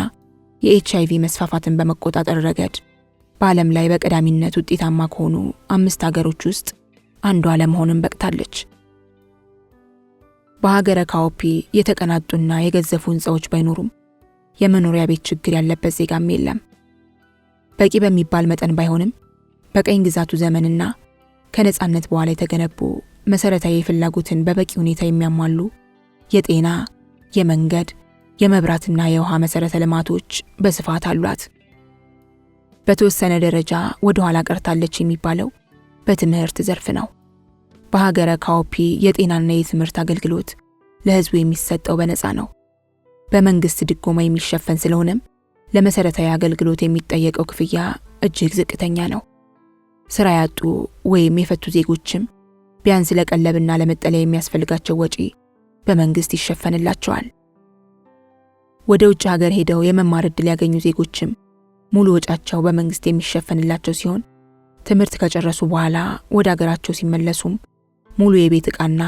የኤችአይቪ መስፋፋትን በመቆጣጠር ረገድ በዓለም ላይ በቀዳሚነት ውጤታማ ከሆኑ 5 ሀገሮች ውስጥ አንዷ ለመሆንም በቅታለች። በሀገረ ካኦፒ የተቀናጡና የገዘፉ ህንፃዎች ባይኖሩም የመኖሪያ ቤት ችግር ያለበት ዜጋም የለም። በቂ በሚባል መጠን ባይሆንም በቀኝ ግዛቱ ዘመንና ከነጻነት በኋላ የተገነቡ መሰረታዊ ፍላጎትን በበቂ ሁኔታ የሚያሟሉ የጤና፣ የመንገድ፣ የመብራትና የውሃ መሰረተ ልማቶች በስፋት አሏት። በተወሰነ ደረጃ ወደ ኋላ ቀርታለች የሚባለው በትምህርት ዘርፍ ነው። በሀገረ ካኦፒ የጤናና የትምህርት አገልግሎት ለህዝቡ የሚሰጠው በነፃ ነው። በመንግስት ድጎማ የሚሸፈን ስለሆነም ለመሰረታዊ አገልግሎት የሚጠየቀው ክፍያ እጅግ ዝቅተኛ ነው። ስራ ያጡ ወይም የፈቱ ዜጎችም ቢያንስ ለቀለብና ለመጠለያ የሚያስፈልጋቸው ወጪ በመንግስት ይሸፈንላቸዋል። ወደ ውጭ ሀገር ሄደው የመማር ዕድል ያገኙ ዜጎችም ሙሉ ወጫቸው በመንግስት የሚሸፈንላቸው ሲሆን ትምህርት ከጨረሱ በኋላ ወደ ሀገራቸው ሲመለሱም ሙሉ የቤት ዕቃና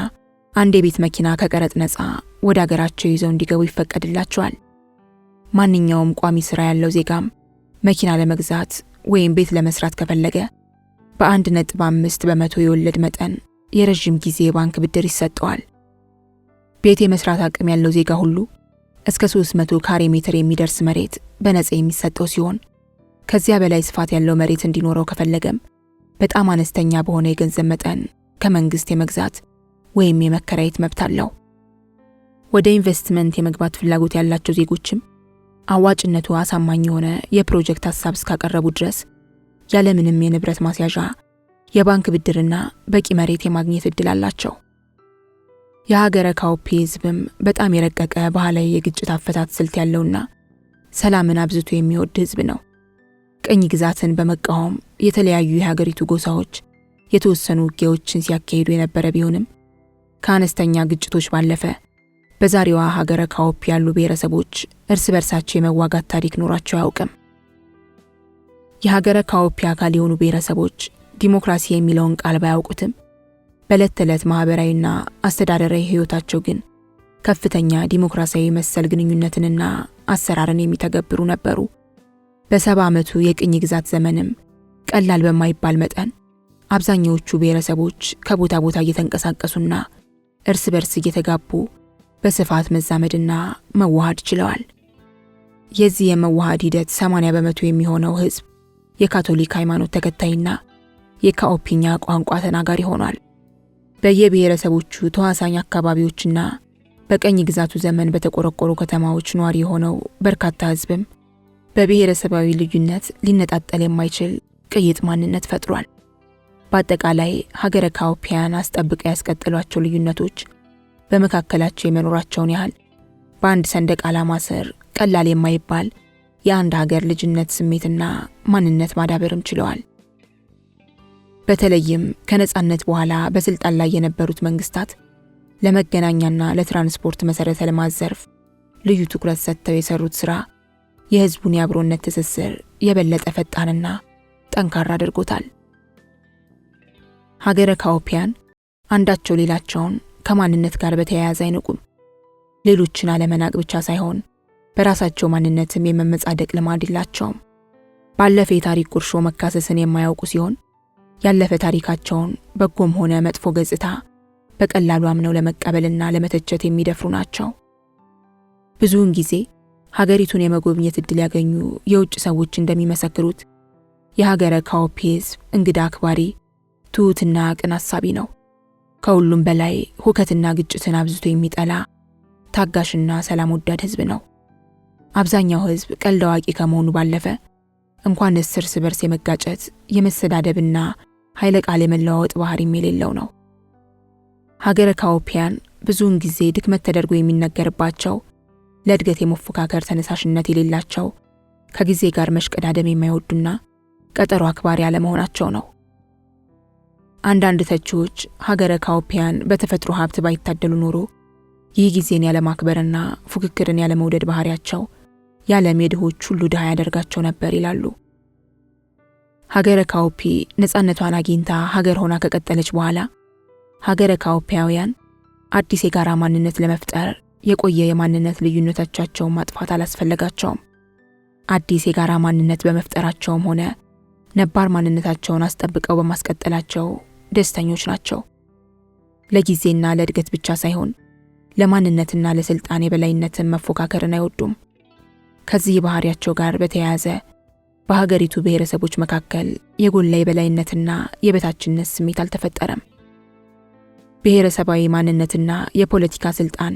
አንድ የቤት መኪና ከቀረጥ ነፃ ወደ ሀገራቸው ይዘው እንዲገቡ ይፈቀድላቸዋል። ማንኛውም ቋሚ ስራ ያለው ዜጋም መኪና ለመግዛት ወይም ቤት ለመስራት ከፈለገ በ1.5% የወለድ መጠን የረጅም ጊዜ የባንክ ብድር ይሰጠዋል። ቤት የመስራት አቅም ያለው ዜጋ ሁሉ እስከ 300 ካሬ ሜትር የሚደርስ መሬት በነፃ የሚሰጠው ሲሆን ከዚያ በላይ ስፋት ያለው መሬት እንዲኖረው ከፈለገም በጣም አነስተኛ በሆነ የገንዘብ መጠን ከመንግስት የመግዛት ወይም የመከራየት መብት አለው። ወደ ኢንቨስትመንት የመግባት ፍላጎት ያላቸው ዜጎችም አዋጭነቱ አሳማኝ የሆነ የፕሮጀክት ሐሳብ እስካቀረቡ ድረስ ያለምንም የንብረት ማስያዣ የባንክ ብድርና በቂ መሬት የማግኘት ዕድል አላቸው። የሀገረ ካኦፒ ህዝብም በጣም የረቀቀ ባህላዊ የግጭት አፈታት ስልት ያለውና ሰላምን አብዝቶ የሚወድ ህዝብ ነው። ቅኝ ግዛትን በመቃወም የተለያዩ የሀገሪቱ ጎሳዎች የተወሰኑ ውጊያዎችን ሲያካሂዱ የነበረ ቢሆንም ከአነስተኛ ግጭቶች ባለፈ በዛሬዋ ሀገረ ካኦፒ ያሉ ብሔረሰቦች እርስ በርሳቸው የመዋጋት ታሪክ ኖራቸው አያውቅም። የሀገረ ካኦፒ አካል የሆኑ ብሔረሰቦች ዲሞክራሲ የሚለውን ቃል ባያውቁትም በዕለት ተዕለት ማህበራዊና አስተዳደራዊ ህይወታቸው ግን ከፍተኛ ዲሞክራሲያዊ መሰል ግንኙነትንና አሰራርን የሚተገብሩ ነበሩ። በ70 ዓመቱ የቅኝ ግዛት ዘመንም ቀላል በማይባል መጠን አብዛኛዎቹ ብሔረሰቦች ከቦታ ቦታ እየተንቀሳቀሱና እርስ በርስ እየተጋቡ በስፋት መዛመድና መዋሃድ ችለዋል። የዚህ የመዋሃድ ሂደት 80% የሚሆነው ህዝብ የካቶሊክ ሃይማኖት ተከታይና የካኦፒኛ ቋንቋ ተናጋሪ ሆኗል። በየብሔረሰቦቹ ተዋሳኝ አካባቢዎችና በቀኝ ግዛቱ ዘመን በተቆረቆሩ ከተማዎች ኗሪ የሆነው በርካታ ህዝብም በብሔረሰባዊ ልዩነት ሊነጣጠል የማይችል ቅይጥ ማንነት ፈጥሯል። በአጠቃላይ ሀገረ ካኦፒያን አስጠብቀው ያስቀጠሏቸው ልዩነቶች በመካከላቸው የመኖራቸውን ያህል በአንድ ሰንደቅ ዓላማ ስር ቀላል የማይባል የአንድ ሀገር ልጅነት ስሜትና ማንነት ማዳበርም ችለዋል። በተለይም ከነጻነት በኋላ በስልጣን ላይ የነበሩት መንግስታት ለመገናኛና ለትራንስፖርት መሰረተ ልማት ዘርፍ ልዩ ትኩረት ሰጥተው የሰሩት ስራ የህዝቡን የአብሮነት ትስስር የበለጠ ፈጣንና ጠንካራ አድርጎታል። ሀገረ ካኦፒያን አንዳቸው ሌላቸውን ከማንነት ጋር በተያያዘ አይንቁም። ሌሎችን አለመናቅ ብቻ ሳይሆን በራሳቸው ማንነትም የመመጻደቅ ልማድ የላቸውም። ባለፈ የታሪክ ቁርሾ መካሰስን የማያውቁ ሲሆን ያለፈ ታሪካቸውን በጎም ሆነ መጥፎ ገጽታ በቀላሉ አምነው ለመቀበልና ለመተቸት የሚደፍሩ ናቸው። ብዙውን ጊዜ ሀገሪቱን የመጎብኘት ዕድል ያገኙ የውጭ ሰዎች እንደሚመሰክሩት የሀገረ ካኦፒ ህዝብ እንግዳ አክባሪ፣ ትሁትና ቅን አሳቢ ነው። ከሁሉም በላይ ሁከትና ግጭትን አብዝቶ የሚጠላ ታጋሽና ሰላም ወዳድ ህዝብ ነው። አብዛኛው ህዝብ ቀልድ አዋቂ ከመሆኑ ባለፈ እንኳን እርስ በርስ የመጋጨት የመሰዳደብና ኃይለ ቃል የመለዋወጥ ባህሪም የሌለው ነው። ሀገረ ካኦፒያን ብዙውን ጊዜ ድክመት ተደርጎ የሚነገርባቸው፣ ለእድገት የመፎካከር ተነሳሽነት የሌላቸው፣ ከጊዜ ጋር መሽቀዳደም የማይወዱና ቀጠሮ አክባሪ አለመሆናቸው ነው። አንዳንድ ተቺዎች ሀገረ ካኦፒያን በተፈጥሮ ሀብት ባይታደሉ ኖሮ ይህ ጊዜን ያለማክበርና ፉክክርን ያለመውደድ ባህሪያቸው የዓለም የድሆች ሁሉ ድሃ ያደርጋቸው ነበር ይላሉ። ሀገረ ካኦፒ ነፃነቷን አግኝታ ሀገር ሆና ከቀጠለች በኋላ ሀገረ ካኦፒያውያን አዲስ የጋራ ማንነት ለመፍጠር የቆየ የማንነት ልዩነቶቻቸውን ማጥፋት አላስፈለጋቸውም። አዲስ የጋራ ማንነት በመፍጠራቸውም ሆነ ነባር ማንነታቸውን አስጠብቀው በማስቀጠላቸው ደስተኞች ናቸው። ለጊዜና ለእድገት ብቻ ሳይሆን ለማንነትና ለስልጣን የበላይነትን መፎካከርን አይወዱም። ከዚህ ባህሪያቸው ጋር በተያያዘ በሀገሪቱ ብሔረሰቦች መካከል የጎላ የበላይነትና የበታችነት ስሜት አልተፈጠረም። ብሔረሰባዊ ማንነትና የፖለቲካ ስልጣን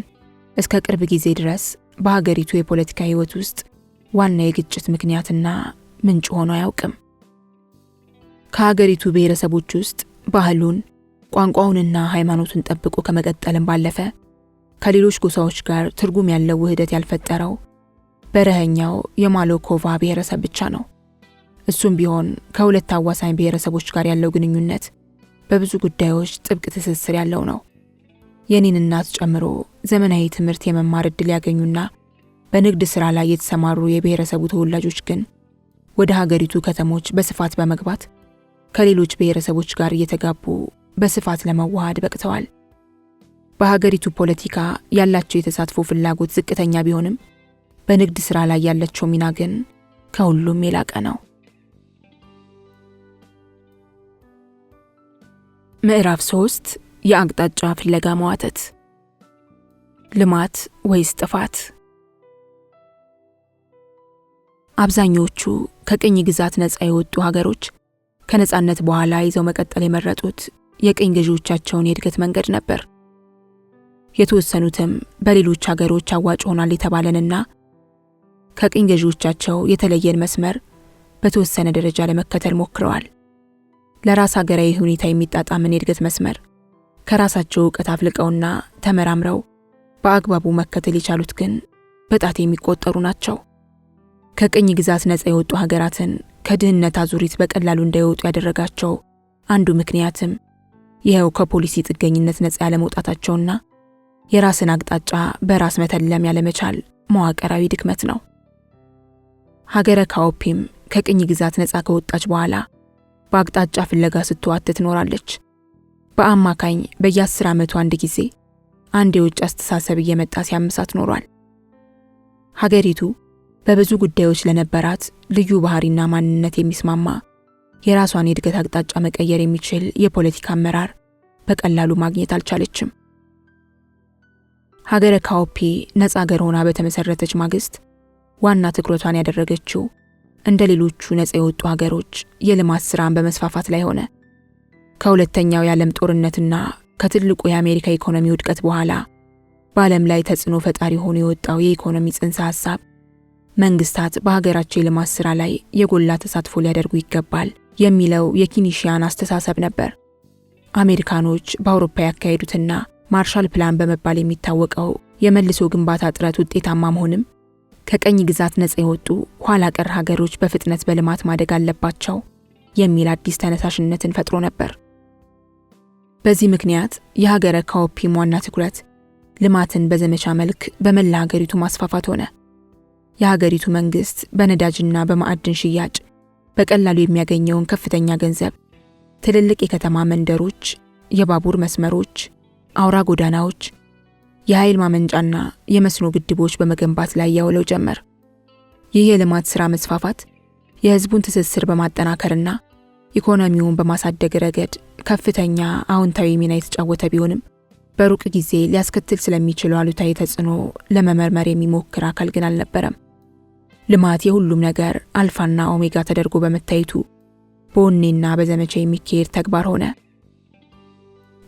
እስከ ቅርብ ጊዜ ድረስ በሀገሪቱ የፖለቲካ ህይወት ውስጥ ዋና የግጭት ምክንያትና ምንጭ ሆኖ አያውቅም። ከሀገሪቱ ብሔረሰቦች ውስጥ ባህሉን፣ ቋንቋውንና ሃይማኖቱን ጠብቆ ከመቀጠልም ባለፈ ከሌሎች ጎሳዎች ጋር ትርጉም ያለው ውህደት ያልፈጠረው በረኸኛው የማሎኮቫ ብሔረሰብ ብቻ ነው። እሱም ቢሆን ከሁለት አዋሳኝ ብሔረሰቦች ጋር ያለው ግንኙነት በብዙ ጉዳዮች ጥብቅ ትስስር ያለው ነው። የኔን እናት ጨምሮ ዘመናዊ ትምህርት የመማር ዕድል ያገኙና በንግድ ሥራ ላይ የተሰማሩ የብሔረሰቡ ተወላጆች ግን ወደ ሀገሪቱ ከተሞች በስፋት በመግባት ከሌሎች ብሔረሰቦች ጋር እየተጋቡ በስፋት ለመዋሃድ በቅተዋል። በሀገሪቱ ፖለቲካ ያላቸው የተሳትፎ ፍላጎት ዝቅተኛ ቢሆንም በንግድ ሥራ ላይ ያላቸው ሚና ግን ከሁሉም የላቀ ነው። ምዕራፍ 3 የአቅጣጫ ፍለጋ መዋተት። ልማት ወይስ ጥፋት? አብዛኞቹ ከቅኝ ግዛት ነፃ የወጡ ሀገሮች ከነፃነት በኋላ ይዘው መቀጠል የመረጡት የቅኝ ገዢዎቻቸውን የእድገት መንገድ ነበር። የተወሰኑትም በሌሎች ሀገሮች አዋጭ ሆኗል የተባለንና ከቅኝ ገዢዎቻቸው የተለየን መስመር በተወሰነ ደረጃ ለመከተል ሞክረዋል። ለራስ ሀገራዊ ሁኔታ የሚጣጣምን የእድገት መስመር ከራሳቸው ዕውቀት አፍልቀውና ተመራምረው በአግባቡ መከተል የቻሉት ግን በጣት የሚቆጠሩ ናቸው። ከቅኝ ግዛት ነፃ የወጡ ሀገራትን ከድህነት አዙሪት በቀላሉ እንዳይወጡ ያደረጋቸው አንዱ ምክንያትም ይኸው ከፖሊሲ ጥገኝነት ነፃ ያለመውጣታቸውና የራስን አቅጣጫ በራስ መተለም ያለመቻል መዋቅራዊ ድክመት ነው። ሀገረ ካኦፒም ከቅኝ ግዛት ነፃ ከወጣች በኋላ በአቅጣጫ ፍለጋ ስትዋትት ትኖራለች። በአማካኝ በየ10 ዓመቱ አንድ ጊዜ አንድ የውጭ አስተሳሰብ እየመጣ ሲያምሳት ኖሯል። ሀገሪቱ በብዙ ጉዳዮች ለነበራት ልዩ ባህሪና ማንነት የሚስማማ የራሷን የእድገት አቅጣጫ መቀየር የሚችል የፖለቲካ አመራር በቀላሉ ማግኘት አልቻለችም። ሀገረ ካኦፒ ነፃ ሀገር ሆና በተመሰረተች ማግስት ዋና ትኩረቷን ያደረገችው እንደ ሌሎቹ ነፃ የወጡ ሀገሮች የልማት ስራን በመስፋፋት ላይ ሆነ። ከሁለተኛው የዓለም ጦርነትና ከትልቁ የአሜሪካ ኢኮኖሚ ውድቀት በኋላ በዓለም ላይ ተጽዕኖ ፈጣሪ ሆኖ የወጣው የኢኮኖሚ ጽንሰ ሐሳብ መንግስታት በሀገራቸው የልማት ስራ ላይ የጎላ ተሳትፎ ሊያደርጉ ይገባል የሚለው የኪኒሺያን አስተሳሰብ ነበር። አሜሪካኖች በአውሮፓ ያካሄዱትና ማርሻል ፕላን በመባል የሚታወቀው የመልሶ ግንባታ ጥረት ውጤታማ መሆንም ከቀኝ ግዛት ነፃ የወጡ ኋላ ቀር ሀገሮች በፍጥነት በልማት ማደግ አለባቸው የሚል አዲስ ተነሳሽነትን ፈጥሮ ነበር። በዚህ ምክንያት የሀገረ ካኦፒም ዋና ትኩረት ልማትን በዘመቻ መልክ በመላ ሀገሪቱ ማስፋፋት ሆነ። የሀገሪቱ መንግስት በነዳጅና በማዕድን ሽያጭ በቀላሉ የሚያገኘውን ከፍተኛ ገንዘብ ትልልቅ የከተማ መንደሮች፣ የባቡር መስመሮች፣ አውራ ጎዳናዎች፣ የኃይል ማመንጫና የመስኖ ግድቦች በመገንባት ላይ ያውለው ጀመር። ይህ የልማት ሥራ መስፋፋት የህዝቡን ትስስር በማጠናከርና ኢኮኖሚውን በማሳደግ ረገድ ከፍተኛ አዎንታዊ ሚና የተጫወተ ቢሆንም በሩቅ ጊዜ ሊያስከትል ስለሚችለው አሉታዊ ተጽዕኖ ለመመርመር የሚሞክር አካል ግን አልነበረም። ልማት የሁሉም ነገር አልፋና ኦሜጋ ተደርጎ በመታየቱ በወኔና በዘመቻ የሚካሄድ ተግባር ሆነ።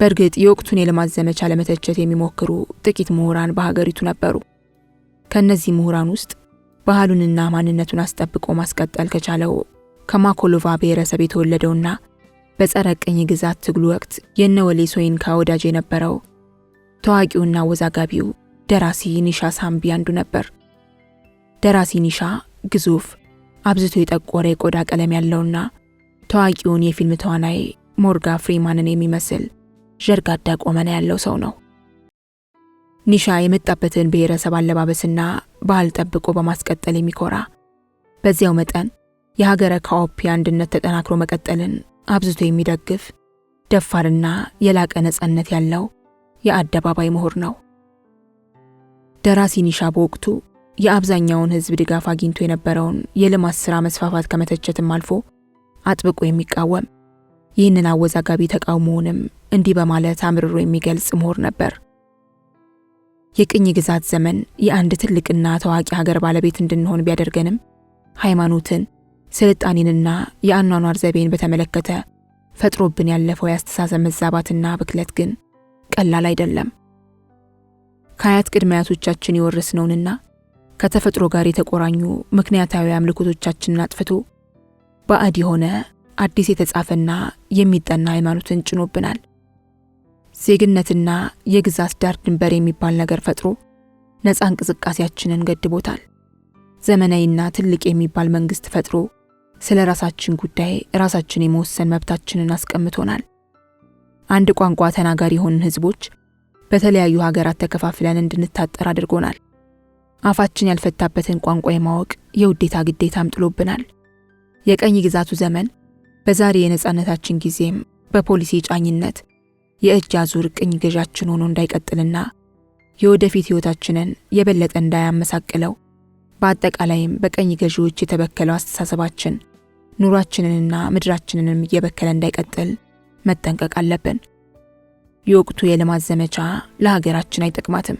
በእርግጥ የወቅቱን የልማት ዘመቻ ለመተቸት የሚሞክሩ ጥቂት ምሁራን በሀገሪቱ ነበሩ። ከነዚህ ምሁራን ውስጥ ባህሉንና ማንነቱን አስጠብቆ ማስቀጠል ከቻለው ከማኮሎቫ ብሔረሰብ የተወለደውና በጸረ ቅኝ ግዛት ትግሉ ወቅት የነወሌ ሶይንካ ወዳጅ የነበረው ታዋቂውና ወዛጋቢው ደራሲ ኒሻ ሳምቢ አንዱ ነበር። ደራሲ ኒሻ ግዙፍ፣ አብዝቶ የጠቆረ የቆዳ ቀለም ያለውና ታዋቂውን የፊልም ተዋናይ ሞርጋ ፍሪማንን የሚመስል ዠርጋዳ ቁመና ያለው ሰው ነው። ኒሻ የመጣበትን ብሔረሰብ አለባበስና ባህል ጠብቆ በማስቀጠል የሚኮራ፣ በዚያው መጠን የሀገረ ካኦፒ አንድነት ተጠናክሮ መቀጠልን አብዝቶ የሚደግፍ ደፋርና የላቀ ነጻነት ያለው የአደባባይ ምሁር ነው። ደራሲ ኒሻ በወቅቱ የአብዛኛውን ሕዝብ ድጋፍ አግኝቶ የነበረውን የልማት ሥራ መስፋፋት ከመተቸትም አልፎ አጥብቆ የሚቃወም፣ ይህንን አወዛጋቢ ተቃውሞውንም እንዲህ በማለት አምርሮ የሚገልጽ ምሁር ነበር። የቅኝ ግዛት ዘመን የአንድ ትልቅና ታዋቂ ሀገር ባለቤት እንድንሆን ቢያደርገንም ሃይማኖትን፣ ስልጣኔንና የአኗኗር ዘይቤን በተመለከተ ፈጥሮብን ያለፈው የአስተሳሰብ መዛባትና ብክለት ግን ቀላል አይደለም። ከአያት ቅድመ አያቶቻችን የወረስነውንና ከተፈጥሮ ጋር የተቆራኙ ምክንያታዊ አምልኮቶቻችንን አጥፍቶ ባዕድ የሆነ አዲስ የተጻፈና የሚጠና ሃይማኖትን ጭኖብናል። ዜግነትና የግዛት ዳር ድንበር የሚባል ነገር ፈጥሮ ነፃ እንቅስቃሴያችንን ገድቦታል። ዘመናዊና ትልቅ የሚባል መንግስት ፈጥሮ ስለ ራሳችን ጉዳይ ራሳችን የመወሰን መብታችንን አስቀምጦናል። አንድ ቋንቋ ተናጋሪ የሆንን ህዝቦች በተለያዩ ሀገራት ተከፋፍለን እንድንታጠር አድርጎናል። አፋችን ያልፈታበትን ቋንቋ የማወቅ የውዴታ ግዴታም ጥሎብናል። የቀኝ ግዛቱ ዘመን በዛሬ የነጻነታችን ጊዜም በፖሊሲ ጫኝነት የእጅ አዙር ቅኝ ገዣችን ሆኖ እንዳይቀጥልና የወደፊት ህይወታችንን የበለጠ እንዳያመሳቅለው፣ በአጠቃላይም በቀኝ ገዢዎች የተበከለው አስተሳሰባችን ኑሯችንንና ምድራችንንም እየበከለ እንዳይቀጥል መጠንቀቅ አለብን። የወቅቱ የልማት ዘመቻ ለሀገራችን አይጠቅማትም።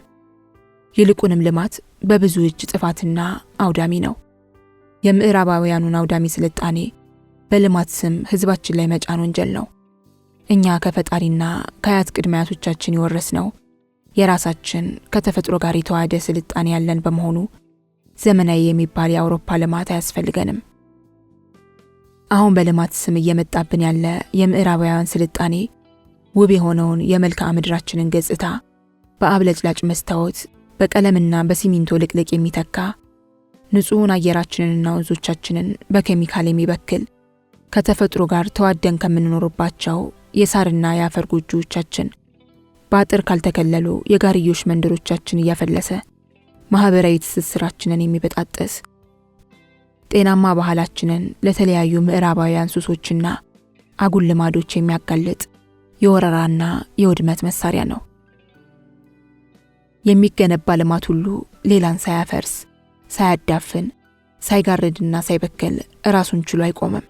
ይልቁንም ልማት በብዙ እጅ ጥፋትና አውዳሚ ነው። የምዕራባውያኑን አውዳሚ ስልጣኔ በልማት ስም ህዝባችን ላይ መጫን ወንጀል ነው። እኛ ከፈጣሪና ከአያት ቅድመ አያቶቻችን የወረስነው የራሳችን ከተፈጥሮ ጋር የተዋሃደ ስልጣኔ ያለን በመሆኑ ዘመናዊ የሚባል የአውሮፓ ልማት አያስፈልገንም። አሁን በልማት ስም እየመጣብን ያለ የምዕራባውያን ስልጣኔ ውብ የሆነውን የመልክዓ ምድራችንን ገጽታ በአብለጭላጭ መስታወት በቀለምና በሲሚንቶ ልቅልቅ የሚተካ፣ ንጹሑን አየራችንንና ወንዞቻችንን በኬሚካል የሚበክል፣ ከተፈጥሮ ጋር ተዋደን ከምንኖርባቸው የሳርና የአፈር ጎጆዎቻችን በአጥር ካልተከለሉ የጋርዮሽ መንደሮቻችን እያፈለሰ ማህበራዊ ትስስራችንን የሚበጣጠስ፣ ጤናማ ባህላችንን ለተለያዩ ምዕራባውያን ሱሶችና አጉል ልማዶች የሚያጋልጥ የወረራና የውድመት መሳሪያ ነው። የሚገነባ ልማት ሁሉ ሌላን ሳያፈርስ፣ ሳያዳፍን፣ ሳይጋርድና ሳይበከል ራሱን ችሎ አይቆምም።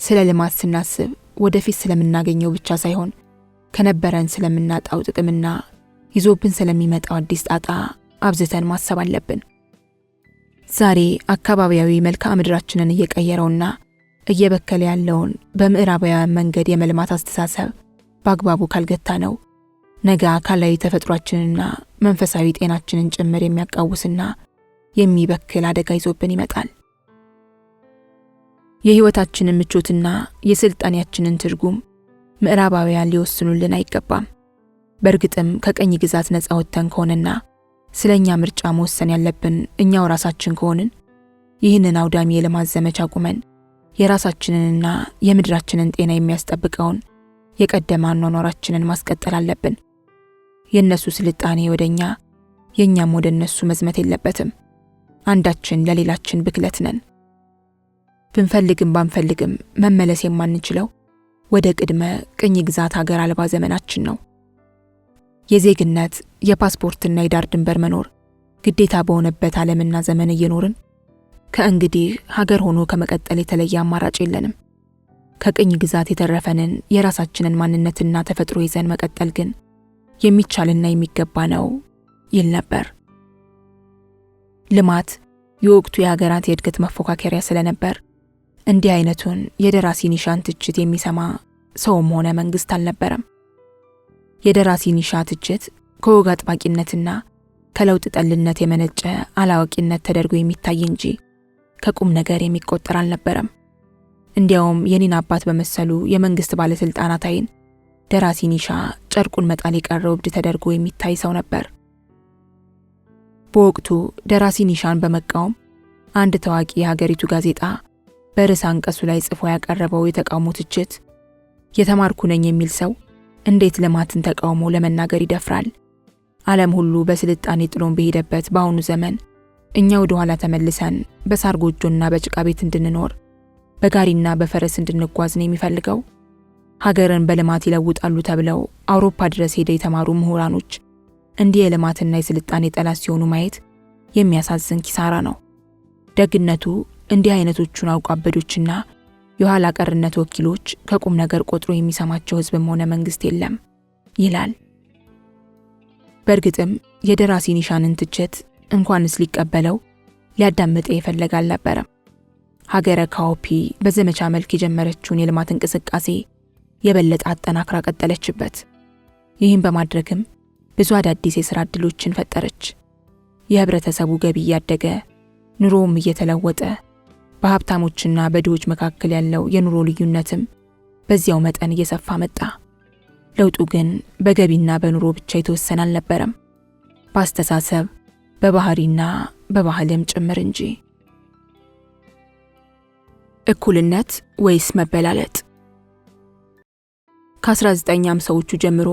ስለ ልማት ስናስብ ወደፊት ስለምናገኘው ብቻ ሳይሆን ከነበረን ስለምናጣው ጥቅምና ይዞብን ስለሚመጣው አዲስ ጣጣ አብዝተን ማሰብ አለብን። ዛሬ አካባቢያዊ መልክዓ ምድራችንን እየቀየረውና እየበከለ ያለውን በምዕራባውያን መንገድ የመልማት አስተሳሰብ በአግባቡ ካልገታ ነው ነገ አካላዊ ተፈጥሯችንና መንፈሳዊ ጤናችንን ጭምር የሚያቃውስና የሚበክል አደጋ ይዞብን ይመጣል። የህይወታችንን ምቾትና የስልጣኔያችንን ትርጉም ምዕራባውያን ሊወስኑልን አይገባም። በእርግጥም ከቀኝ ግዛት ነፃ ወጥተን ከሆነና ስለኛ ምርጫ መወሰን ያለብን እኛው ራሳችን ከሆንን ይህንን አውዳሚ የልማት ዘመቻ ቁመን የራሳችንንና የምድራችንን ጤና የሚያስጠብቀውን የቀደመ አኗኗራችንን ማስቀጠል አለብን። የነሱ ስልጣኔ ወደኛ፣ የኛም ወደ እነሱ መዝመት የለበትም። አንዳችን ለሌላችን ብክለት ነን። ብንፈልግም ባንፈልግም መመለስ የማንችለው ወደ ቅድመ ቅኝ ግዛት ሀገር አልባ ዘመናችን ነው። የዜግነት የፓስፖርትና የዳር ድንበር መኖር ግዴታ በሆነበት ዓለምና ዘመን እየኖርን ከእንግዲህ ሀገር ሆኖ ከመቀጠል የተለየ አማራጭ የለንም። ከቅኝ ግዛት የተረፈንን የራሳችንን ማንነትና ተፈጥሮ ይዘን መቀጠል ግን የሚቻልና የሚገባ ነው ይል ነበር። ልማት የወቅቱ የሀገራት የእድገት መፎካከሪያ ስለነበር እንዲህ አይነቱን የደራሲ ኒሻን ትችት የሚሰማ ሰውም ሆነ መንግስት አልነበረም። የደራሲ ኒሻ ትችት ከወግ አጥባቂነትና ከለውጥ ጠልነት የመነጨ አላዋቂነት ተደርጎ የሚታይ እንጂ ከቁም ነገር የሚቆጠር አልነበረም። እንዲያውም የኔን አባት በመሰሉ የመንግስት ባለስልጣናት አይን ደራሲ ኒሻ ጨርቁን መጣል የቀረው እብድ ተደርጎ የሚታይ ሰው ነበር። በወቅቱ ደራሲ ኒሻን በመቃወም አንድ ታዋቂ የሀገሪቱ ጋዜጣ በርዕሰ አንቀጹ ላይ ጽፎ ያቀረበው የተቃውሞ ትችት የተማርኩ ነኝ የሚል ሰው እንዴት ልማትን ተቃውሞ ለመናገር ይደፍራል? ዓለም ሁሉ በስልጣኔ ጥሎን በሄደበት በአሁኑ ዘመን እኛ ወደ ኋላ ተመልሰን በሳር ጎጆና በጭቃ ቤት እንድንኖር በጋሪና በፈረስ እንድንጓዝ ነው የሚፈልገው? ሀገርን በልማት ይለውጣሉ ተብለው አውሮፓ ድረስ ሄደው የተማሩ ምሁራኖች እንዲህ የልማትና የስልጣኔ ጠላት ሲሆኑ ማየት የሚያሳዝን ኪሳራ ነው። ደግነቱ እንዲህ አይነቶቹን አውቃበዶችና የኋላ ቀርነት ወኪሎች ከቁም ነገር ቆጥሮ የሚሰማቸው ህዝብም ሆነ መንግስት የለም ይላል። በእርግጥም የደራሲ ኒሻንን ትችት እንኳንስ ሊቀበለው ሊያዳምጥ የፈለገ አልነበረም። ሀገረ ካኦፒ በዘመቻ መልክ የጀመረችውን የልማት እንቅስቃሴ የበለጠ አጠናክራ ቀጠለችበት። ይህም በማድረግም ብዙ አዳዲስ የሥራ ዕድሎችን ፈጠረች። የህብረተሰቡ ገቢ እያደገ ኑሮውም እየተለወጠ በሀብታሞችና በድሆች መካከል ያለው የኑሮ ልዩነትም በዚያው መጠን እየሰፋ መጣ። ለውጡ ግን በገቢና በኑሮ ብቻ የተወሰነ አልነበረም፣ በአስተሳሰብ በባህሪና በባህልም ጭምር እንጂ። እኩልነት ወይስ መበላለጥ? ከ1950ዎቹ ጀምሮ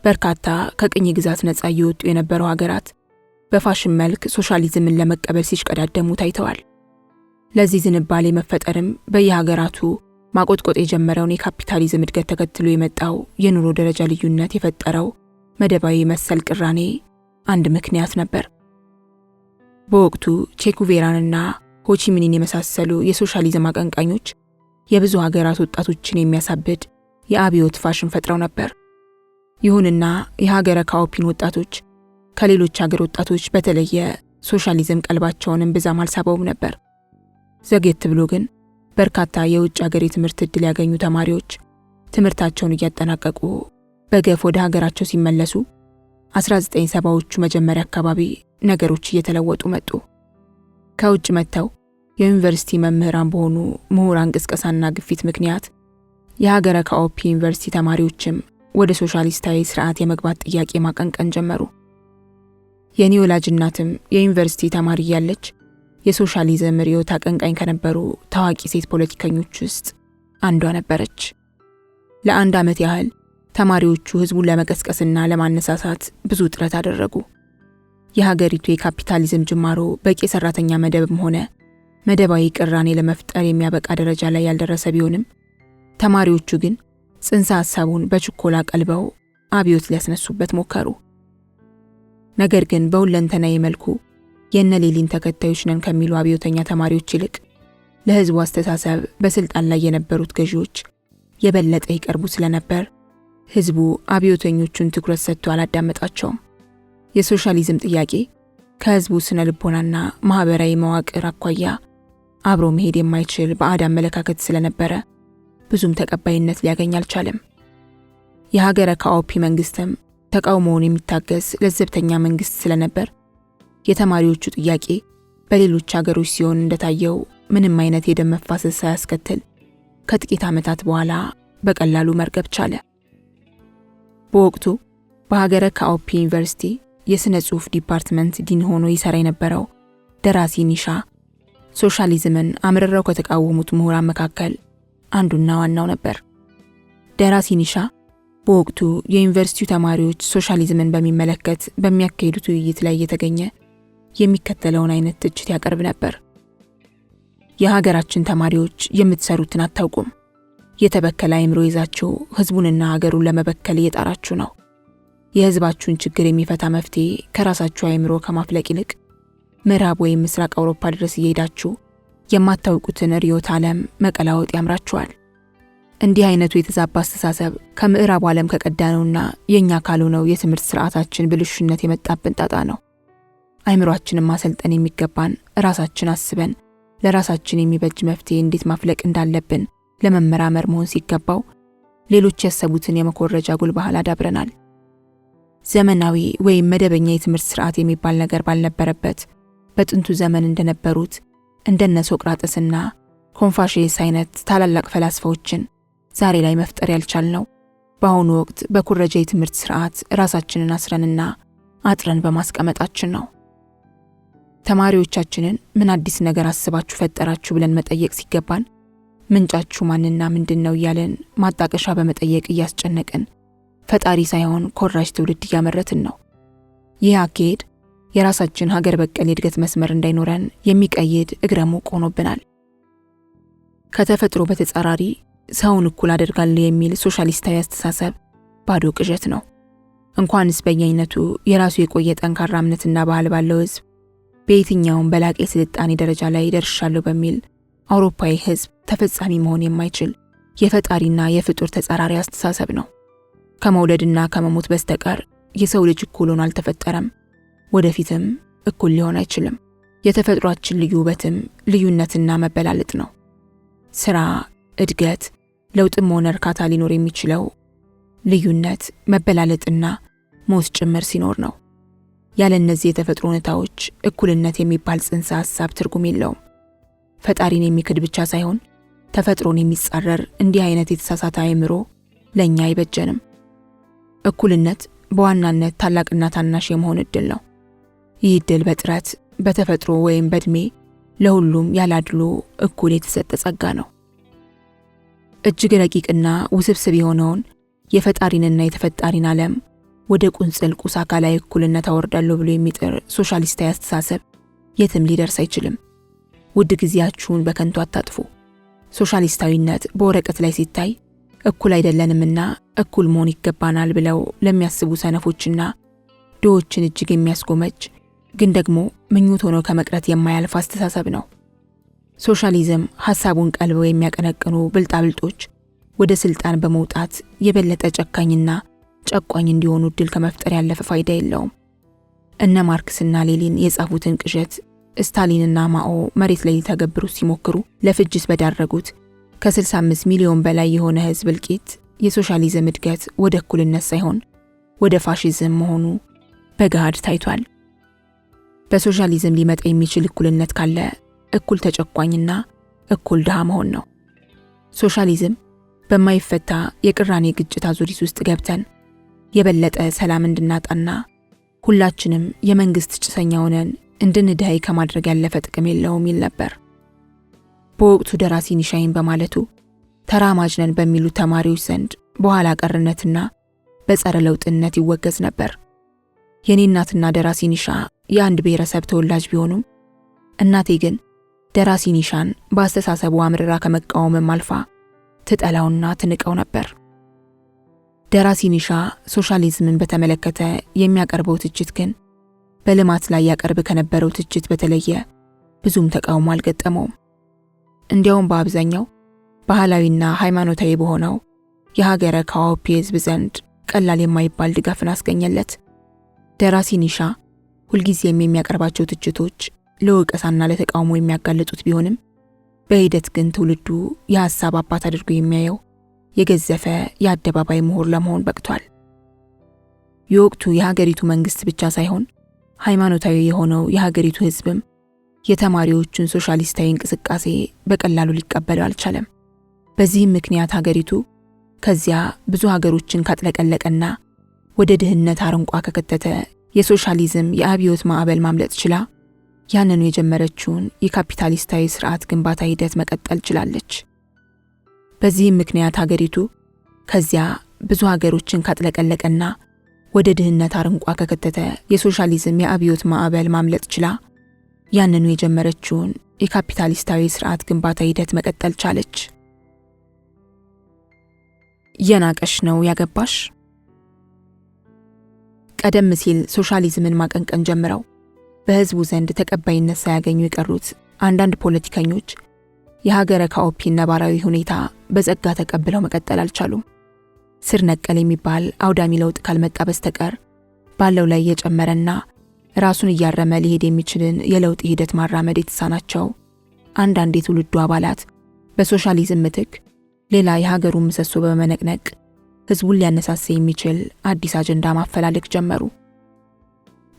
በርካታ ከቅኝ ግዛት ነፃ እየወጡ የነበሩ ሀገራት በፋሽን መልክ ሶሻሊዝምን ለመቀበል ሲሽቀዳደሙ ታይተዋል። ለዚህ ዝንባሌ መፈጠርም በየሀገራቱ ማቆጥቆጥ የጀመረውን የካፒታሊዝም እድገት ተከትሎ የመጣው የኑሮ ደረጃ ልዩነት የፈጠረው መደባዊ መሰል ቅራኔ አንድ ምክንያት ነበር። በወቅቱ ቼኩቬራንና ሆቺሚኒን የመሳሰሉ የሶሻሊዝም አቀንቃኞች የብዙ ሀገራት ወጣቶችን የሚያሳብድ የአብዮት ፋሽን ፈጥረው ነበር። ይሁንና የሀገረ ካኦፒን ወጣቶች ከሌሎች ሀገር ወጣቶች በተለየ ሶሻሊዝም ቀልባቸውንም ብዛም አልሳበውም ነበር። ዘግየት ብሎ ግን በርካታ የውጭ ሀገር የትምህርት ዕድል ያገኙ ተማሪዎች ትምህርታቸውን እያጠናቀቁ በገፍ ወደ ሀገራቸው ሲመለሱ 1970ዎቹ መጀመሪያ አካባቢ ነገሮች እየተለወጡ መጡ። ከውጭ መጥተው የዩኒቨርሲቲ መምህራን በሆኑ ምሁራን ቅስቀሳና ግፊት ምክንያት የሀገረ ካኦፒ ዩኒቨርሲቲ ተማሪዎችም ወደ ሶሻሊስታዊ ስርዓት የመግባት ጥያቄ ማቀንቀን ጀመሩ። የኔ ወላጅ እናትም የዩኒቨርሲቲ ተማሪ ያለች የሶሻሊዝም ርዕዮት አቀንቃኝ ከነበሩ ታዋቂ ሴት ፖለቲከኞች ውስጥ አንዷ ነበረች። ለአንድ ዓመት ያህል ተማሪዎቹ ህዝቡን ለመቀስቀስና ለማነሳሳት ብዙ ጥረት አደረጉ። የሀገሪቱ የካፒታሊዝም ጅማሮ በቂ ሰራተኛ መደብም ሆነ መደባዊ ቅራኔ ለመፍጠር የሚያበቃ ደረጃ ላይ ያልደረሰ ቢሆንም ተማሪዎቹ ግን ጽንሰ ሐሳቡን በችኮላ ቀልበው አብዮት ሊያስነሱበት ሞከሩ። ነገር ግን በሁለንተናዊ መልኩ የነ ሌኒን ተከታዮች ነን ከሚሉ አብዮተኛ ተማሪዎች ይልቅ ለህዝቡ አስተሳሰብ በስልጣን ላይ የነበሩት ገዢዎች የበለጠ ይቀርቡ ስለነበር ህዝቡ አብዮተኞቹን ትኩረት ሰጥቶ አላዳመጣቸውም። የሶሻሊዝም ጥያቄ ከህዝቡ ስነ ልቦናና ማህበራዊ መዋቅር አኳያ አብሮ መሄድ የማይችል ባዕድ አመለካከት ስለነበረ ብዙም ተቀባይነት ሊያገኝ አልቻለም። የሀገረ ካኦፒ መንግስትም ተቃውሞውን የሚታገስ ለዘብተኛ መንግስት ስለነበር የተማሪዎቹ ጥያቄ በሌሎች ሀገሮች ሲሆን እንደታየው ምንም አይነት የደም መፋሰስ ሳያስከትል ከጥቂት ዓመታት በኋላ በቀላሉ መርገብ ቻለ። በወቅቱ በሀገረ ካኦፒ ዩኒቨርሲቲ የሥነ ጽሑፍ ዲፓርትመንት ዲን ሆኖ ይሰራ የነበረው ደራሲ ኒሻ ሶሻሊዝምን አምርረው ከተቃወሙት ምሁራን መካከል አንዱና ዋናው ነበር። ደራሲ ኒሻ በወቅቱ የዩኒቨርሲቲው ተማሪዎች ሶሻሊዝምን በሚመለከት በሚያካሂዱት ውይይት ላይ የተገኘ የሚከተለውን አይነት ትችት ያቀርብ ነበር። የሀገራችን ተማሪዎች የምትሰሩትን አታውቁም። የተበከለ አእምሮ ይዛችሁ ህዝቡንና ሀገሩን ለመበከል እየጣራችሁ ነው። የህዝባችሁን ችግር የሚፈታ መፍትሄ ከራሳችሁ አእምሮ ከማፍለቅ ይልቅ ምዕራብ ወይም ምስራቅ አውሮፓ ድረስ እየሄዳችሁ የማታውቁትን ርዕዮተ ዓለም መቀላወጥ ያምራችኋል። እንዲህ አይነቱ የተዛባ አስተሳሰብ ከምዕራቡ ዓለም ከቀዳነውና የኛ ካልሆነው የትምህርት ስርዓታችን ብልሹነት የመጣብን ጣጣ ነው። አእምሮአችንን ማሰልጠን የሚገባን ራሳችን አስበን ለራሳችን የሚበጅ መፍትሄ እንዴት ማፍለቅ እንዳለብን ለመመራመር መሆን ሲገባው ሌሎች ያሰቡትን የመኮረጃ ጉልባህል አዳብረናል። ዘመናዊ ወይም መደበኛ የትምህርት ስርዓት የሚባል ነገር ባልነበረበት በጥንቱ ዘመን እንደነበሩት እንደነ ሶቅራጥስና ኮንፋሽየስ አይነት ታላላቅ ፈላስፋዎችን ዛሬ ላይ መፍጠር ያልቻልነው በአሁኑ ወቅት በኩረጃ የትምህርት ስርዓት ራሳችንን አስረንና አጥረን በማስቀመጣችን ነው። ተማሪዎቻችንን ምን አዲስ ነገር አስባችሁ ፈጠራችሁ ብለን መጠየቅ ሲገባን ምንጫችሁ ማንና ምንድነው እያለን ማጣቀሻ በመጠየቅ እያስጨነቅን ፈጣሪ ሳይሆን ኮራጅ ትውልድ እያመረትን ነው። ይህ አካሄድ የራሳችን ሀገር በቀል የእድገት መስመር እንዳይኖረን የሚቀይድ እግረ ሙቅ ሆኖብናል። ከተፈጥሮ በተጻራሪ ሰውን እኩል አደርጋለሁ የሚል ሶሻሊስታዊ አስተሳሰብ ባዶ ቅዠት ነው። እንኳንስ በየአይነቱ የራሱ የቆየ ጠንካራ እምነትና ባህል ባለው ህዝብ በየትኛውም በላቀ የስልጣኔ ደረጃ ላይ ደርሻለሁ በሚል አውሮፓዊ ህዝብ ተፈጻሚ መሆን የማይችል የፈጣሪና የፍጡር ተጻራሪ አስተሳሰብ ነው። ከመውለድና ከመሞት በስተቀር የሰው ልጅ እኩል ሆኖ አልተፈጠረም፣ ወደፊትም እኩል ሊሆን አይችልም። የተፈጥሯችን ልዩ ውበትም ልዩነትና መበላለጥ ነው። ስራ፣ እድገት፣ ለውጥም ሆነ እርካታ ሊኖር የሚችለው ልዩነት፣ መበላለጥና ሞት ጭምር ሲኖር ነው። ያለ እነዚህ የተፈጥሮ ሁኔታዎች እኩልነት የሚባል ጽንሰ ሐሳብ ትርጉም የለውም። ፈጣሪን የሚክድ ብቻ ሳይሆን ተፈጥሮን የሚጻረር እንዲህ አይነት የተሳሳተ አእምሮ ለኛ አይበጀንም። እኩልነት በዋናነት ታላቅና ታናሽ የመሆን እድል ነው። ይህ እድል በጥረት በተፈጥሮ ወይም በእድሜ ለሁሉም ያላድሎ እኩል የተሰጠ ጸጋ ነው። እጅግ ረቂቅና ውስብስብ የሆነውን የፈጣሪንና የተፈጣሪን ዓለም ወደ ቁንጽል ቁስ አካላዊ እኩልነት አወርዳለሁ ብሎ የሚጥር ሶሻሊስታዊ አስተሳሰብ የትም ሊደርስ አይችልም። ውድ ጊዜያችሁን በከንቱ አታጥፉ። ሶሻሊስታዊነት በወረቀት ላይ ሲታይ እኩል አይደለንምና እኩል መሆን ይገባናል ብለው ለሚያስቡ ሰነፎችና ድሆችን እጅግ የሚያስጎመጅ ግን ደግሞ ምኞት ሆኖ ከመቅረት የማያልፍ አስተሳሰብ ነው። ሶሻሊዝም ሐሳቡን ቀልበው የሚያቀነቅኑ ብልጣብልጦች ወደ ስልጣን በመውጣት የበለጠ ጨካኝና ጨቋኝ እንዲሆኑ እድል ከመፍጠር ያለፈ ፋይዳ የለውም። እነ ማርክስና ሌኒን የጻፉትን ቅዠት ስታሊንና ማኦ መሬት ላይ ሊተገብሩ ሲሞክሩ ለፍጅት በዳረጉት ከ65 ሚሊዮን በላይ የሆነ ህዝብ እልቂት የሶሻሊዝም እድገት ወደ እኩልነት ሳይሆን ወደ ፋሺዝም መሆኑ በገሃድ ታይቷል። በሶሻሊዝም ሊመጣ የሚችል እኩልነት ካለ እኩል ተጨቋኝና እኩል ድሃ መሆን ነው። ሶሻሊዝም በማይፈታ የቅራኔ ግጭት አዙሪት ውስጥ ገብተን የበለጠ ሰላም እንድናጣና ሁላችንም የመንግስት ጭሰኛ ሆነን እንድንድሃይ ከማድረግ ያለፈ ጥቅም የለውም ይል ነበር። በወቅቱ ደራሲ ኒሻይን በማለቱ ተራማጅ ነን በሚሉ ተማሪዎች ዘንድ በኋላ ቀርነትና በጸረ ለውጥነት ይወገዝ ነበር። የኔ እናትና ደራሲ ኒሻ የአንድ ብሔረሰብ ተወላጅ ቢሆኑም እናቴ ግን ደራሲ ኒሻን በአስተሳሰቡ አምርራ ከመቃወምም አልፋ ትጠላውና ትንቀው ነበር። ደራሲ ኒሻ ሶሻሊዝምን በተመለከተ የሚያቀርበው ትችት ግን በልማት ላይ ያቀርብ ከነበረው ትችት በተለየ ብዙም ተቃውሞ አልገጠመውም። እንዲያውም በአብዛኛው ባህላዊና ሃይማኖታዊ በሆነው የሀገረ ካኦፒ ህዝብ ዘንድ ቀላል የማይባል ድጋፍን አስገኘለት። ደራሲ ኒሻ ሁልጊዜም የሚያቀርባቸው ትችቶች ለወቀሳና ለተቃውሞ የሚያጋልጡት ቢሆንም በሂደት ግን ትውልዱ የሐሳብ አባት አድርጎ የሚያየው የገዘፈ የአደባባይ ምሁር ለመሆን በቅቷል። የወቅቱ የሀገሪቱ መንግስት ብቻ ሳይሆን ሃይማኖታዊ የሆነው የሀገሪቱ ህዝብም የተማሪዎቹን ሶሻሊስታዊ እንቅስቃሴ በቀላሉ ሊቀበለው አልቻለም። በዚህም ምክንያት ሀገሪቱ ከዚያ ብዙ ሀገሮችን ካጥለቀለቀና ወደ ድህነት አረንቋ ከከተተ የሶሻሊዝም የአብዮት ማዕበል ማምለጥ ችላ ያንኑ የጀመረችውን የካፒታሊስታዊ ስርዓት ግንባታ ሂደት መቀጠል ችላለች። በዚህም ምክንያት ሀገሪቱ ከዚያ ብዙ ሀገሮችን ካጥለቀለቀና ወደ ድህነት አረንቋ ከከተተ የሶሻሊዝም የአብዮት ማዕበል ማምለጥ ችላ ያንኑ የጀመረችውን የካፒታሊስታዊ ስርዓት ግንባታ ሂደት መቀጠል ቻለች። የናቀሽ ነው ያገባሽ። ቀደም ሲል ሶሻሊዝምን ማቀንቀን ጀምረው በህዝቡ ዘንድ ተቀባይነት ሳያገኙ የቀሩት አንዳንድ ፖለቲከኞች የሀገረ ካኦፒ ነባራዊ ሁኔታ በጸጋ ተቀብለው መቀጠል አልቻሉም። ስር ነቀል የሚባል አውዳሚ ለውጥ ካልመጣ በስተቀር ባለው ላይ የጨመረና ራሱን እያረመ ሊሄድ የሚችልን የለውጥ ሂደት ማራመድ የተሳናቸው አንዳንድ የትውልዱ አባላት በሶሻሊዝም ምትክ ሌላ የሀገሩን ምሰሶ በመነቅነቅ ህዝቡን ሊያነሳሳ የሚችል አዲስ አጀንዳ ማፈላለግ ጀመሩ።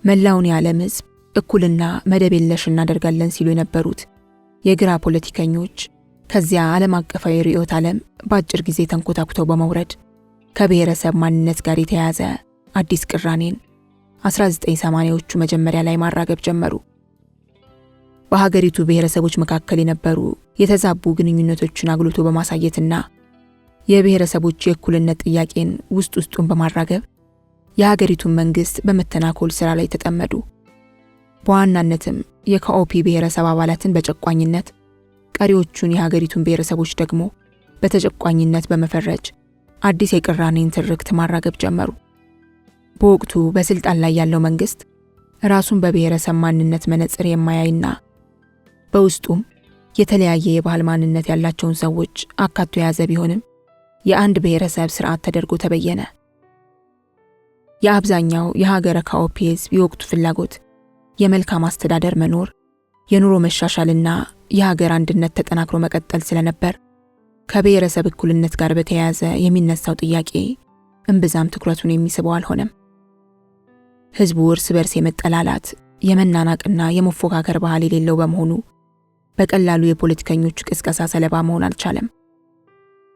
መላውን የዓለም ህዝብ እኩልና መደብ የለሽ እናደርጋለን ሲሉ የነበሩት የግራ ፖለቲከኞች ከዚያ ዓለም አቀፋዊ ርዕዮተ ዓለም በአጭር ጊዜ ተንኮታኩተው በመውረድ ከብሔረሰብ ማንነት ጋር የተያያዘ አዲስ ቅራኔን 1980ዎቹ መጀመሪያ ላይ ማራገብ ጀመሩ። በሀገሪቱ ብሔረሰቦች መካከል የነበሩ የተዛቡ ግንኙነቶችን አጉልቶ በማሳየትና የብሔረሰቦች የእኩልነት ጥያቄን ውስጡን በማራገብ የሀገሪቱን መንግስት በመተናኮል ስራ ላይ ተጠመዱ። በዋናነትም የካኦፒ ብሔረሰብ አባላትን በጨቋኝነት፣ ቀሪዎቹን የሀገሪቱን ብሔረሰቦች ደግሞ በተጨቋኝነት በመፈረጅ አዲስ የቅራኔን ትርክት ማራገብ ጀመሩ። በወቅቱ በስልጣን ላይ ያለው መንግስት ራሱን በብሔረሰብ ማንነት መነጽር የማያይና በውስጡም የተለያየ የባህል ማንነት ያላቸውን ሰዎች አካቶ የያዘ ቢሆንም የአንድ ብሔረሰብ ስርዓት ተደርጎ ተበየነ። የአብዛኛው የሀገረ ካኦፒ ህዝብ የወቅቱ ፍላጎት የመልካም አስተዳደር መኖር፣ የኑሮ መሻሻልና የሀገር አንድነት ተጠናክሮ መቀጠል ስለነበር ከብሔረሰብ እኩልነት ጋር በተያያዘ የሚነሳው ጥያቄ እምብዛም ትኩረቱን የሚስበው አልሆነም። ህዝቡ እርስ በርስ የመጠላላት፣ የመናናቅና የመፎካከር ባህል የሌለው በመሆኑ በቀላሉ የፖለቲከኞቹ ቅስቀሳ ሰለባ መሆን አልቻለም።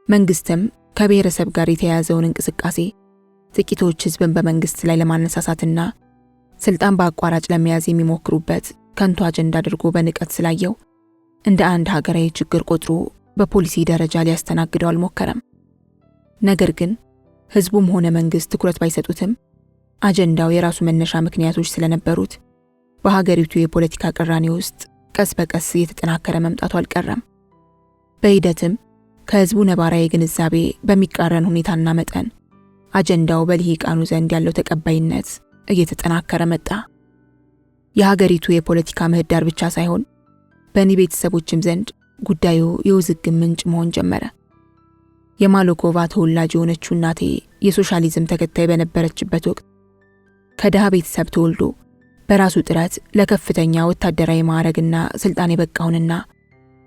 መንግስትም ከብሔረሰብ ጋር የተያያዘውን እንቅስቃሴ ጥቂቶች ህዝብን በመንግስት ላይ ለማነሳሳትና ስልጣን በአቋራጭ ለመያዝ የሚሞክሩበት ከንቱ አጀንዳ አድርጎ በንቀት ስላየው እንደ አንድ ሀገራዊ ችግር ቆጥሮ በፖሊሲ ደረጃ ሊያስተናግደው አልሞከረም። ነገር ግን ህዝቡም ሆነ መንግስት ትኩረት ባይሰጡትም አጀንዳው የራሱ መነሻ ምክንያቶች ስለነበሩት በሀገሪቱ የፖለቲካ ቅራኔ ውስጥ ቀስ በቀስ እየተጠናከረ መምጣቱ አልቀረም። በሂደትም ከህዝቡ ነባራዊ ግንዛቤ በሚቃረን ሁኔታና መጠን አጀንዳው በልሂቃኑ ዘንድ ያለው ተቀባይነት እየተጠናከረ መጣ። የሀገሪቱ የፖለቲካ ምህዳር ብቻ ሳይሆን በእኔ ቤተሰቦችም ዘንድ ጉዳዩ የውዝግብ ምንጭ መሆን ጀመረ። የማሎኮቫ ተወላጅ የሆነችው እናቴ የሶሻሊዝም ተከታይ በነበረችበት ወቅት ከድሃ ቤተሰብ ተወልዶ በራሱ ጥረት ለከፍተኛ ወታደራዊ ማዕረግና ስልጣን የበቃውንና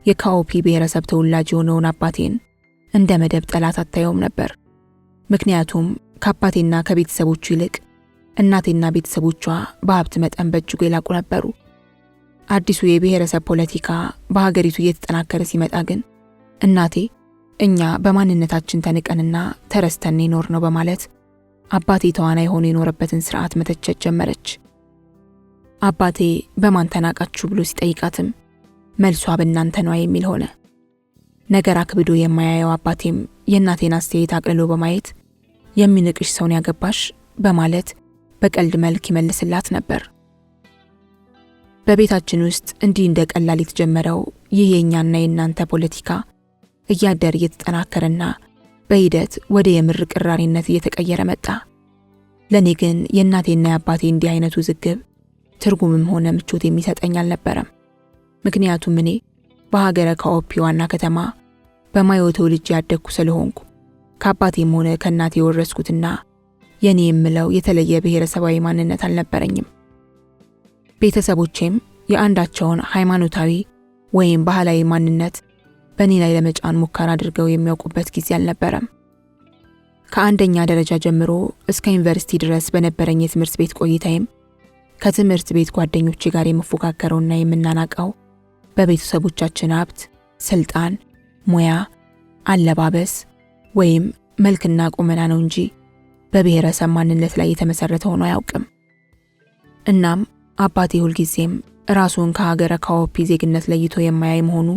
የካኦፒ ብሔረሰብ ተወላጅ የሆነውን አባቴን እንደ መደብ ጠላት አታየውም ነበር። ምክንያቱም ከአባቴና ከቤተሰቦቹ ይልቅ እናቴና ቤተሰቦቿ በሀብት መጠን በእጅጉ የላቁ ነበሩ። አዲሱ የብሔረሰብ ፖለቲካ በሀገሪቱ እየተጠናከረ ሲመጣ ግን እናቴ እኛ በማንነታችን ተንቀንና ተረስተን ይኖር ነው በማለት አባቴ ተዋናይ ሆኖ የኖረበትን ስርዓት መተቸት ጀመረች። አባቴ በማን ተናቃችሁ ብሎ ሲጠይቃትም መልሷ በእናንተ ነው የሚል ሆነ። ነገር አክብዶ የማያየው አባቴም የእናቴን አስተያየት አቅልሎ በማየት የሚንቅሽ ሰውን ያገባሽ በማለት በቀልድ መልክ ይመልስላት ነበር። በቤታችን ውስጥ እንዲህ እንደ ቀላል የተጀመረው ይህ የኛና የናንተ ፖለቲካ እያደር እየተጠናከረና በሂደት ወደ የምር ቅራኔነት እየተቀየረ መጣ። ለኔ ግን የእናቴና የአባቴ እንዲህ አይነቱ ውዝግብ ትርጉምም ሆነ ምቾት የሚሰጠኝ አልነበረም። ምክንያቱም እኔ በሀገረ ካኦፒ ዋና ከተማ በማዮ ተወልጄ ያደግኩ ስለሆንኩ ከአባቴም ሆነ ከእናቴ የወረስኩትና የኔ የምለው የተለየ ብሔረሰባዊ ማንነት አልነበረኝም። ቤተሰቦቼም የአንዳቸውን ሃይማኖታዊ ወይም ባህላዊ ማንነት በእኔ ላይ ለመጫን ሙከራ አድርገው የሚያውቁበት ጊዜ አልነበረም። ከአንደኛ ደረጃ ጀምሮ እስከ ዩኒቨርሲቲ ድረስ በነበረኝ የትምህርት ቤት ቆይታዬም ከትምህርት ቤት ጓደኞቼ ጋር የምፎካከረውና የምናናቀው በቤተሰቦቻችን ሀብት፣ ስልጣን፣ ሙያ፣ አለባበስ ወይም መልክና ቁመና ነው እንጂ በብሔረሰብ ማንነት ላይ የተመሰረተ ሆኖ አያውቅም። እናም አባቴ ሁልጊዜም ራሱን ከሀገረ ካኦፒ ዜግነት ለይቶ የማያይ መሆኑ፣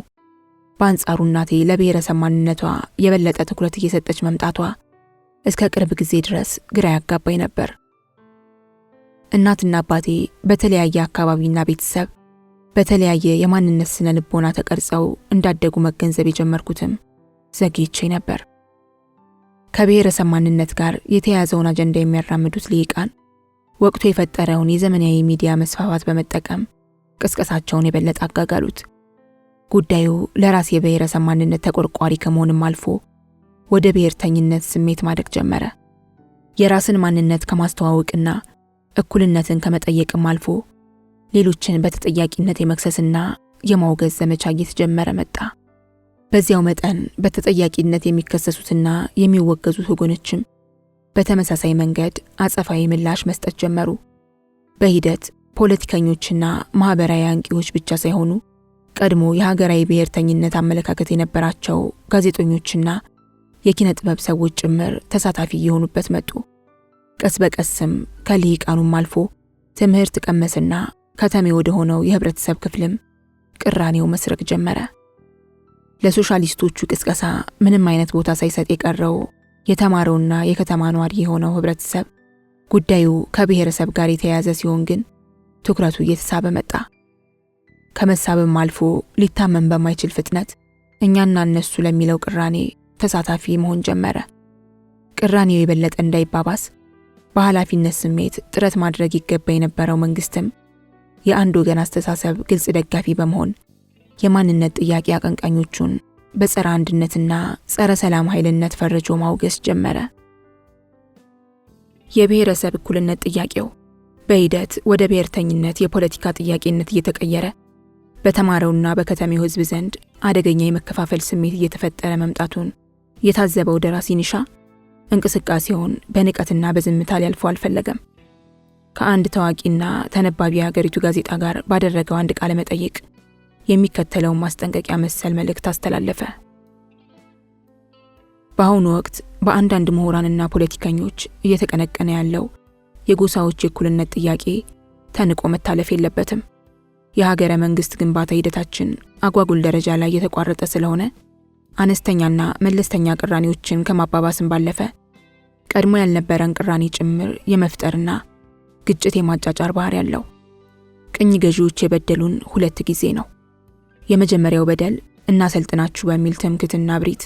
በአንጻሩ እናቴ ለብሔረሰብ ማንነቷ የበለጠ ትኩረት እየሰጠች መምጣቷ እስከ ቅርብ ጊዜ ድረስ ግራ ያጋባኝ ነበር። እናትና አባቴ በተለያየ አካባቢና ቤተሰብ በተለያየ የማንነት ስነ ልቦና ተቀርጸው እንዳደጉ መገንዘብ የጀመርኩትም ዘግይቼ ነበር። ከብሔረሰብ ማንነት ጋር የተያያዘውን አጀንዳ የሚያራምዱት ልሂቃን ወቅቱ የፈጠረውን የዘመናዊ ሚዲያ መስፋፋት በመጠቀም ቅስቀሳቸውን የበለጠ አጋጋሉት። ጉዳዩ ለራስ የብሔረሰብ ማንነት ተቆርቋሪ ከመሆንም አልፎ ወደ ብሔርተኝነት ስሜት ማደግ ጀመረ። የራስን ማንነት ከማስተዋወቅና እኩልነትን ከመጠየቅም አልፎ ሌሎችን በተጠያቂነት የመክሰስና የማውገዝ ዘመቻ እየተጀመረ መጣ። በዚያው መጠን በተጠያቂነት የሚከሰሱትና የሚወገዙት ወገኖችም በተመሳሳይ መንገድ አጸፋዊ ምላሽ መስጠት ጀመሩ። በሂደት ፖለቲከኞችና ማህበራዊ አንቂዎች ብቻ ሳይሆኑ ቀድሞ የሀገራዊ ብሔርተኝነት አመለካከት የነበራቸው ጋዜጠኞችና የኪነ ጥበብ ሰዎች ጭምር ተሳታፊ የሆኑበት መጡ። ቀስ በቀስም ከልሂቃኑም አልፎ ትምህርት ቀመስና ከተሜ ወደ ሆነው የህብረተሰብ ክፍልም ቅራኔው መስረቅ ጀመረ። ለሶሻሊስቶቹ ቅስቀሳ ምንም አይነት ቦታ ሳይሰጥ የቀረው የተማረውና የከተማ ነዋሪ የሆነው ህብረተሰብ ጉዳዩ ከብሔረሰብ ጋር የተያያዘ ሲሆን ግን ትኩረቱ እየተሳበ መጣ። ከመሳብም አልፎ ሊታመን በማይችል ፍጥነት እኛና እነሱ ለሚለው ቅራኔ ተሳታፊ መሆን ጀመረ። ቅራኔው የበለጠ እንዳይባባስ በኃላፊነት ስሜት ጥረት ማድረግ ይገባ የነበረው መንግስትም የአንድ ወገን አስተሳሰብ ግልጽ ደጋፊ በመሆን የማንነት ጥያቄ አቀንቃኞቹን በጸረ አንድነትና ጸረ ሰላም ኃይልነት ፈርጆ ማውገዝ ጀመረ። የብሔረሰብ እኩልነት ጥያቄው በሂደት ወደ ብሔርተኝነት የፖለቲካ ጥያቄነት እየተቀየረ በተማረውና በከተሜው ህዝብ ዘንድ አደገኛ የመከፋፈል ስሜት እየተፈጠረ መምጣቱን የታዘበው ደራሲ ኒሻ እንቅስቃሴውን በንቀትና በዝምታ ሊያልፈው አልፈለገም። ከአንድ ታዋቂና ተነባቢ የሀገሪቱ ጋዜጣ ጋር ባደረገው አንድ ቃለ መጠይቅ የሚከተለውን ማስጠንቀቂያ መሰል መልእክት አስተላለፈ። በአሁኑ ወቅት በአንዳንድ ምሁራንና ፖለቲከኞች እየተቀነቀነ ያለው የጎሳዎች የእኩልነት ጥያቄ ተንቆ መታለፍ የለበትም። የሀገረ መንግስት ግንባታ ሂደታችን አጓጉል ደረጃ ላይ የተቋረጠ ስለሆነ አነስተኛና መለስተኛ ቅራኔዎችን ከማባባስም ባለፈ ቀድሞ ያልነበረን ቅራኔ ጭምር የመፍጠርና ግጭት የማጫጫር ባህሪ ያለው። ቅኝ ገዢዎች የበደሉን 2 ጊዜ ነው። የመጀመሪያው በደል እናሰልጥናችሁ በሚል ትምክትና ብሪት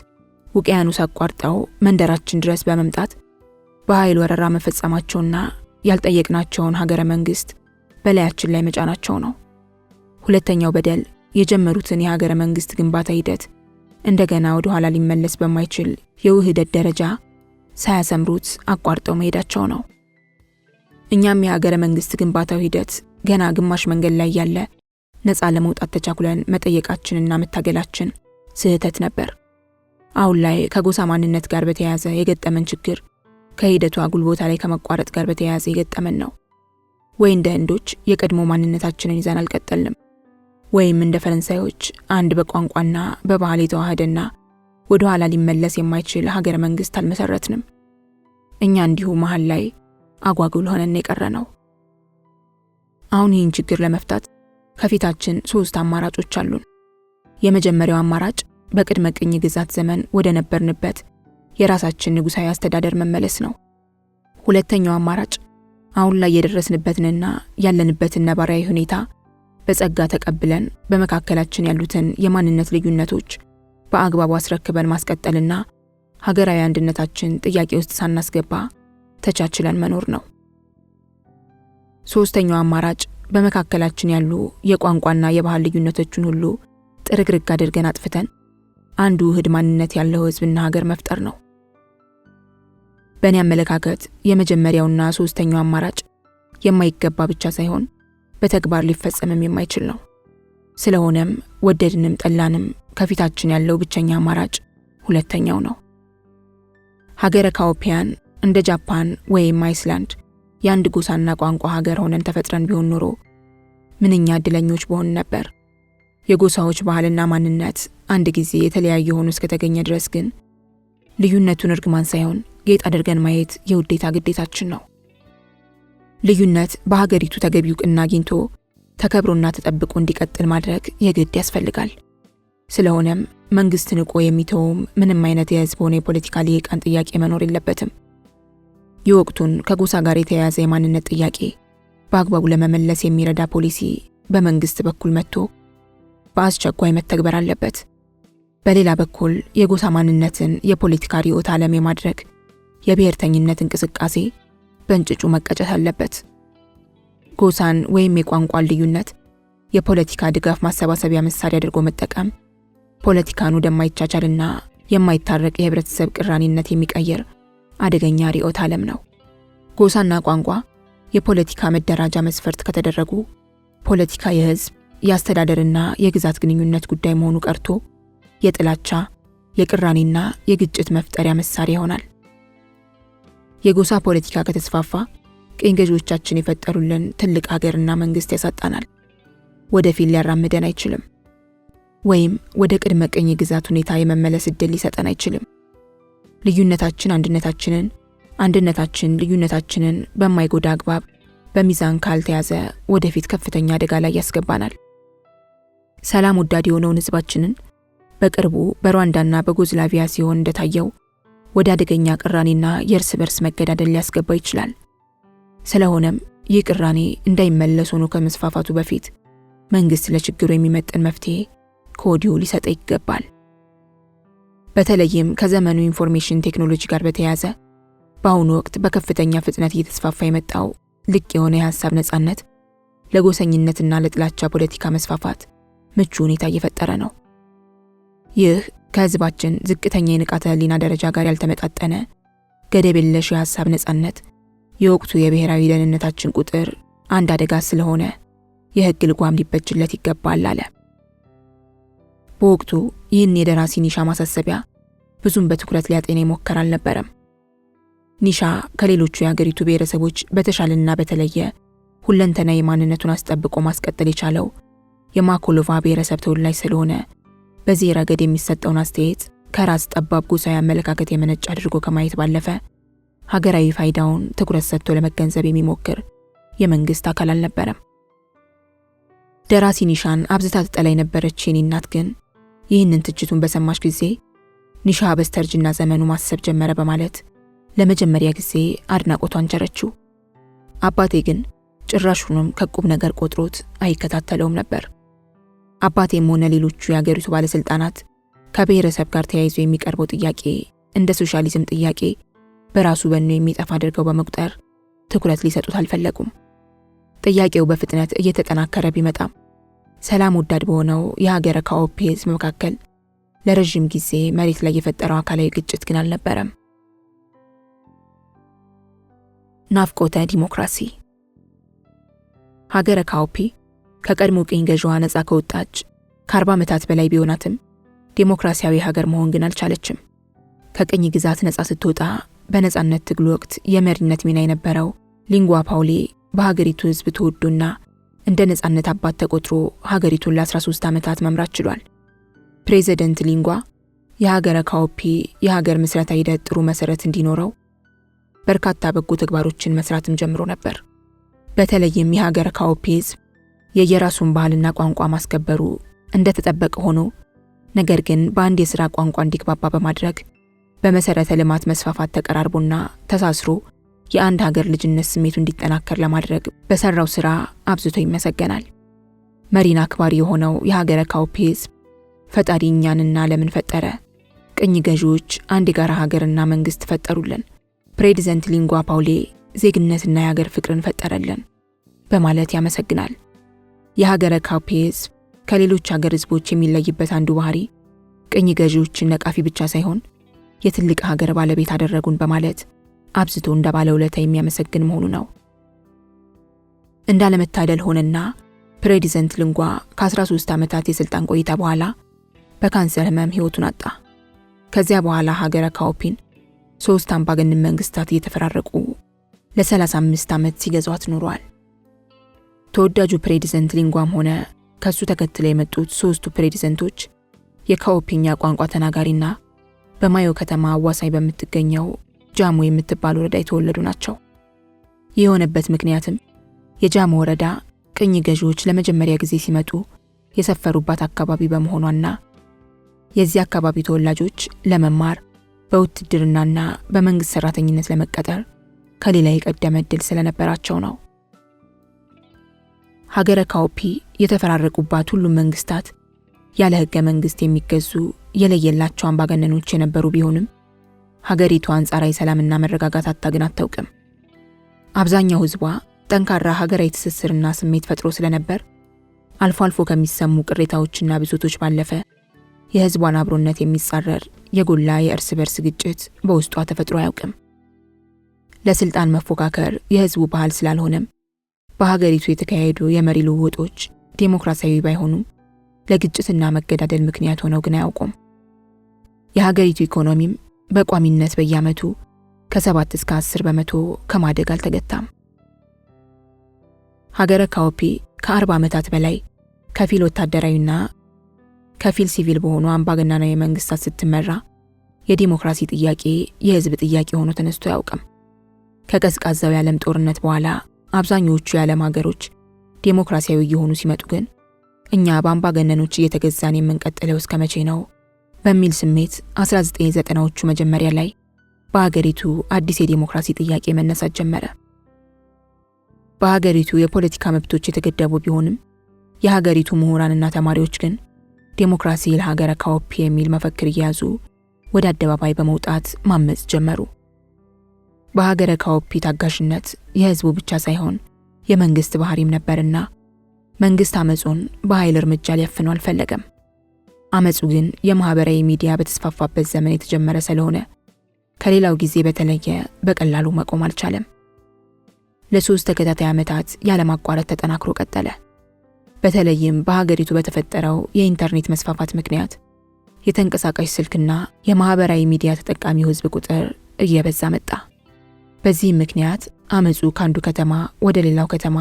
ውቅያኖስ አቋርጠው መንደራችን ድረስ በመምጣት በኃይል ወረራ መፈጸማቸውና ያልጠየቅናቸውን ሀገረ መንግስት በላያችን ላይ መጫናቸው ነው። ሁለተኛው በደል የጀመሩትን የሀገረ መንግስት ግንባታ ሂደት እንደገና ወደ ኋላ ሊመለስ በማይችል የውህደት ደረጃ ሳያሰምሩት አቋርጠው መሄዳቸው ነው። እኛም የሀገረ መንግስት ግንባታው ሂደት ገና ግማሽ መንገድ ላይ ያለ ነፃ ለመውጣት ተቻኩለን መጠየቃችንና መታገላችን ስህተት ነበር። አሁን ላይ ከጎሳ ማንነት ጋር በተያያዘ የገጠመን ችግር ከሂደቱ አጉል ቦታ ላይ ከመቋረጥ ጋር በተያያዘ የገጠመን ነው። ወይ እንደ ህንዶች የቀድሞ ማንነታችንን ይዘን አልቀጠልንም፣ ወይም እንደ ፈረንሳዮች አንድ በቋንቋና በባህል የተዋሃደና ወደ ኋላ ሊመለስ የማይችል ሀገረ መንግስት አልመሰረትንም። እኛ እንዲሁ መሃል ላይ አጓጉል ሆነን የቀረ ነው። አሁን ይህን ችግር ለመፍታት ከፊታችን 3 አማራጮች አሉን። የመጀመሪያው አማራጭ በቅድመ ቅኝ ግዛት ዘመን ወደ ነበርንበት የራሳችን ንጉሳዊ አስተዳደር መመለስ ነው። ሁለተኛው አማራጭ አሁን ላይ የደረስንበትንና ያለንበትን ነባራዊ ሁኔታ በጸጋ ተቀብለን በመካከላችን ያሉትን የማንነት ልዩነቶች በአግባቡ አስረክበን ማስቀጠልና ሀገራዊ አንድነታችን ጥያቄ ውስጥ ሳናስገባ ተቻችለን መኖር ነው። ሶስተኛው አማራጭ በመካከላችን ያሉ የቋንቋና የባህል ልዩነቶችን ሁሉ ጥርግርግ አድርገን አጥፍተን አንዱ ውህድ ማንነት ያለው ህዝብና ሀገር መፍጠር ነው። በእኔ አመለካከት የመጀመሪያውና ሶስተኛው አማራጭ የማይገባ ብቻ ሳይሆን በተግባር ሊፈጸምም የማይችል ነው። ስለሆነም ወደድንም ጠላንም ከፊታችን ያለው ብቸኛ አማራጭ ሁለተኛው ነው። ሀገረ ካኦፒያን እንደ ጃፓን ወይም አይስላንድ የአንድ ጎሳና ቋንቋ ሀገር ሆነን ተፈጥረን ቢሆን ኖሮ ምንኛ እድለኞች በሆን ነበር። የጎሳዎች ባህልና ማንነት አንድ ጊዜ የተለያየ ሆኖ እስከተገኘ ድረስ ግን ልዩነቱን እርግማን ሳይሆን ጌጥ አድርገን ማየት የውዴታ ግዴታችን ነው። ልዩነት በሀገሪቱ ተገቢው ዕውቅና አግኝቶ ተከብሮና ተጠብቆ እንዲቀጥል ማድረግ የግድ ያስፈልጋል። ስለሆነም መንግስት ንቆ የሚተውም ምንም አይነት የህዝብ ሆነ የፖለቲካ ልሂቃን ጥያቄ መኖር የለበትም። የወቅቱን ከጎሳ ጋር የተያያዘ የማንነት ጥያቄ በአግባቡ ለመመለስ የሚረዳ ፖሊሲ በመንግስት በኩል መጥቶ በአስቸኳይ መተግበር አለበት። በሌላ በኩል የጎሳ ማንነትን የፖለቲካ ርዕዮተ ዓለም የማድረግ የብሔርተኝነት እንቅስቃሴ በእንጭጩ መቀጨት አለበት። ጎሳን ወይም የቋንቋን ልዩነት የፖለቲካ ድጋፍ ማሰባሰቢያ መሳሪያ አድርጎ መጠቀም ፖለቲካን ወደማይቻቻልና የማይታረቅ የህብረተሰብ ቅራኔነት የሚቀየር አደገኛ ርዕዮተ ዓለም ነው። ጎሳና ቋንቋ የፖለቲካ መደራጃ መስፈርት ከተደረጉ ፖለቲካ የህዝብ የአስተዳደርና የግዛት ግንኙነት ጉዳይ መሆኑ ቀርቶ የጥላቻ የቅራኔና የግጭት መፍጠሪያ መሳሪያ ይሆናል። የጎሳ ፖለቲካ ከተስፋፋ ቅኝ ገዢዎቻችን የፈጠሩልን ትልቅ ሀገርና መንግስት ያሳጣናል። ወደፊት ሊያራምደን አይችልም፣ ወይም ወደ ቅድመ ቅኝ ግዛት ሁኔታ የመመለስ እድል ሊሰጠን አይችልም። ልዩነታችን አንድነታችንን፣ አንድነታችን ልዩነታችንን በማይጎዳ አግባብ በሚዛን ካልተያዘ ወደፊት ከፍተኛ አደጋ ላይ ያስገባናል። ሰላም ወዳድ የሆነውን ህዝባችንን በቅርቡ በሩዋንዳና በዩጎዝላቪያ ሲሆን እንደታየው ወደ አደገኛ ቅራኔና የእርስ በርስ መገዳደል ሊያስገባ ይችላል። ስለሆነም ይህ ቅራኔ እንዳይመለስ ሆኖ ከመስፋፋቱ በፊት መንግስት ለችግሩ የሚመጥን መፍትሄ ከወዲሁ ሊሰጥ ይገባል። በተለይም ከዘመኑ ኢንፎርሜሽን ቴክኖሎጂ ጋር በተያያዘ በአሁኑ ወቅት በከፍተኛ ፍጥነት እየተስፋፋ የመጣው ልቅ የሆነ የሐሳብ ነጻነት ለጎሰኝነትና ለጥላቻ ፖለቲካ መስፋፋት ምቹ ሁኔታ እየፈጠረ ነው። ይህ ከህዝባችን ዝቅተኛ የንቃተ ህሊና ደረጃ ጋር ያልተመጣጠነ ገደብ የለሽ የሐሳብ ነጻነት የወቅቱ የብሔራዊ ደህንነታችን ቁጥር አንድ አደጋ ስለሆነ የህግ ልጓም ሊበጅለት ይገባል አለ። በወቅቱ ይህን የደራሲ ኒሻ ማሳሰቢያ ብዙም በትኩረት ሊያጤን የሞከረ አልነበረም። ኒሻ ከሌሎቹ የአገሪቱ ብሔረሰቦች በተሻለና በተለየ ሁለንተናዊ ማንነቱን አስጠብቆ ማስቀጠል የቻለው የማኮሎቫ ብሔረሰብ ተወላጅ ስለሆነ በዚህ ረገድ የሚሰጠውን አስተያየት ከራስ ጠባብ ጎሳዊ አመለካከት የመነጨ አድርጎ ከማየት ባለፈ ሀገራዊ ፋይዳውን ትኩረት ሰጥቶ ለመገንዘብ የሚሞክር የመንግስት አካል አልነበረም። ደራሲ ኒሻን አብዝታ ትጠላ የነበረች የኔ እናት ግን ይህንን ትችቱን በሰማች ጊዜ ኒሻ በስተርጅና ዘመኑ ማሰብ ጀመረ በማለት ለመጀመሪያ ጊዜ አድናቆቷን ቸረችው። አባቴ ግን ጭራሹንም ከቁም ነገር ቆጥሮት አይከታተለውም ነበር። አባቴም ሆነ ሌሎቹ የአገሪቱ ባለስልጣናት ከብሔረሰብ ጋር ተያይዞ የሚቀርበው ጥያቄ እንደ ሶሻሊዝም ጥያቄ በራሱ በኑ የሚጠፋ አድርገው በመቁጠር ትኩረት ሊሰጡት አልፈለጉም። ጥያቄው በፍጥነት እየተጠናከረ ቢመጣም ሰላም ወዳድ በሆነው የሀገረ ካኦፒ ህዝብ መካከል ለረጅም ጊዜ መሬት ላይ የፈጠረው አካላዊ ግጭት ግን አልነበረም። ናፍቆተ ዲሞክራሲ። ሀገረ ካኦፒ ከቀድሞ ቅኝ ገዥዋ ነፃ ከወጣች ከ40 ዓመታት በላይ ቢሆናትም ዲሞክራሲያዊ ሀገር መሆን ግን አልቻለችም። ከቅኝ ግዛት ነፃ ስትወጣ በነፃነት ትግሉ ወቅት የመሪነት ሚና የነበረው ሊንጓ ፓውሌ በሀገሪቱ ህዝብ ተወዶና እንደ ነፃነት አባት ተቆጥሮ ሀገሪቱን ለ13 ዓመታት መምራት ችሏል። ፕሬዚደንት ሊንጓ የሀገረ ካኦፒ የሀገር ምስረታ ሂደት ጥሩ መሰረት እንዲኖረው በርካታ በጎ ተግባሮችን መስራትም ጀምሮ ነበር። በተለይም የሀገረ ካኦፒ ህዝብ የየራሱን ባህልና ቋንቋ ማስከበሩ እንደተጠበቀ ሆኖ ነገር ግን በአንድ የሥራ ቋንቋ እንዲግባባ በማድረግ በመሰረተ ልማት መስፋፋት ተቀራርቦና ተሳስሮ የአንድ ሀገር ልጅነት ስሜቱ እንዲጠናከር ለማድረግ በሰራው ሥራ አብዝቶ ይመሰገናል። መሪና አክባሪ የሆነው የሀገረ ካኦፒ ህዝብ ፈጣሪ እኛንና ለምን ፈጠረ? ቅኝ ገዢዎች አንድ የጋራ ሀገርና መንግስት ፈጠሩልን። ፕሬዚደንት ሊንጓ ፓውሌ ዜግነትና የሀገር ፍቅርን ፈጠረልን በማለት ያመሰግናል። የሀገረ ካኦፒ ህዝብ ከሌሎች ሀገር ህዝቦች የሚለይበት አንዱ ባህሪ ቅኝ ገዢዎችን ነቃፊ ብቻ ሳይሆን የትልቅ ሀገር ባለቤት አደረጉን በማለት አብዝቶ እንደ ባለውለታ የሚያመሰግን መሆኑ ነው። እንዳለመታደል ሆነና ፕሬዚደንት ሊንጓ ከ13 ዓመታት የስልጣን ቆይታ በኋላ በካንሰር ህመም ህይወቱን አጣ። ከዚያ በኋላ ሀገረ ካኦፒን 3 አምባገነን መንግስታት እየተፈራረቁ ለ35 ዓመት ሲገዟት ኖረዋል። ተወዳጁ ፕሬዚደንት ሊንጓም ሆነ ከሱ ተከትለው የመጡት 3ቱ ፕሬዚደንቶች የካኦፒኛ ቋንቋ ተናጋሪና በማዮ ከተማ አዋሳኝ በምትገኘው ጃሞ የምትባል ወረዳ የተወለዱ ናቸው። የሆነበት ምክንያትም የጃሞ ወረዳ ቅኝ ገዢዎች ለመጀመሪያ ጊዜ ሲመጡ የሰፈሩባት አካባቢ በመሆኗና የዚህ አካባቢ ተወላጆች ለመማር በውትድርናና በመንግስት ሰራተኝነት ለመቀጠር ከሌላ የቀደመ ዕድል ስለነበራቸው ነው። ሀገረ ካኦፒ የተፈራረቁባት ሁሉም መንግስታት ያለ ህገ መንግስት የሚገዙ የለየላቸው አምባገነኖች የነበሩ ቢሆንም ሀገሪቱ አንጻራዊ ሰላምና መረጋጋት አታግን አታውቅም። አብዛኛው ህዝቧ ጠንካራ ሀገራዊ ትስስርና ስሜት ፈጥሮ ስለነበር አልፎ አልፎ ከሚሰሙ ቅሬታዎችና ብሶቶች ባለፈ የህዝቧን አብሮነት የሚጻረር የጎላ የእርስ በርስ ግጭት በውስጧ ተፈጥሮ አያውቅም። ለስልጣን መፎካከር የህዝቡ ባህል ስላልሆነም በሀገሪቱ የተካሄዱ የመሪ ልውውጦች ዲሞክራሲያዊ ባይሆኑም ለግጭትና መገዳደል ምክንያት ሆነው ግን አያውቁም። የሀገሪቱ ኢኮኖሚም በቋሚነት በየዓመቱ ከ7 እስከ 10 በመቶ ከማደግ አልተገታም። ሀገረ ካኦፒ ከ40 ዓመታት በላይ ከፊል ወታደራዊና ከፊል ሲቪል በሆኑ አምባገነናዊ መንግስታት ስትመራ የዲሞክራሲ ጥያቄ የህዝብ ጥያቄ ሆኖ ተነስቶ አያውቅም። ከቀዝቃዛው የዓለም ጦርነት በኋላ አብዛኞቹ የዓለም ሀገሮች ዲሞክራሲያዊ እየሆኑ ሲመጡ ግን እኛ በአምባገነኖች እየተገዛን የምንቀጥለው እስከ መቼ ነው በሚል ስሜት 1990ዎቹ መጀመሪያ ላይ በሀገሪቱ አዲስ የዲሞክራሲ ጥያቄ መነሳት ጀመረ። በሀገሪቱ የፖለቲካ መብቶች የተገደቡ ቢሆንም የሀገሪቱ ምሁራንና ተማሪዎች ግን ዲሞክራሲ ለሀገረ ካኦፒ የሚል መፈክር እየያዙ ወደ አደባባይ በመውጣት ማመጽ ጀመሩ። በሀገረ ካኦፒ ታጋሽነት የህዝቡ ብቻ ሳይሆን የመንግስት ባህሪም ነበርና መንግስት አመጹን በኃይል እርምጃ ሊያፍነው አልፈለገም። አመጹ ግን የማህበራዊ ሚዲያ በተስፋፋበት ዘመን የተጀመረ ስለሆነ ከሌላው ጊዜ በተለየ በቀላሉ መቆም አልቻለም። ለ3 ተከታታይ ዓመታት ያለማቋረጥ ተጠናክሮ ቀጠለ። በተለይም በሀገሪቱ በተፈጠረው የኢንተርኔት መስፋፋት ምክንያት የተንቀሳቃሽ ስልክና የማህበራዊ ሚዲያ ተጠቃሚው ህዝብ ቁጥር እየበዛ መጣ። በዚህም ምክንያት አመጹ ካንዱ ከተማ ወደ ሌላው ከተማ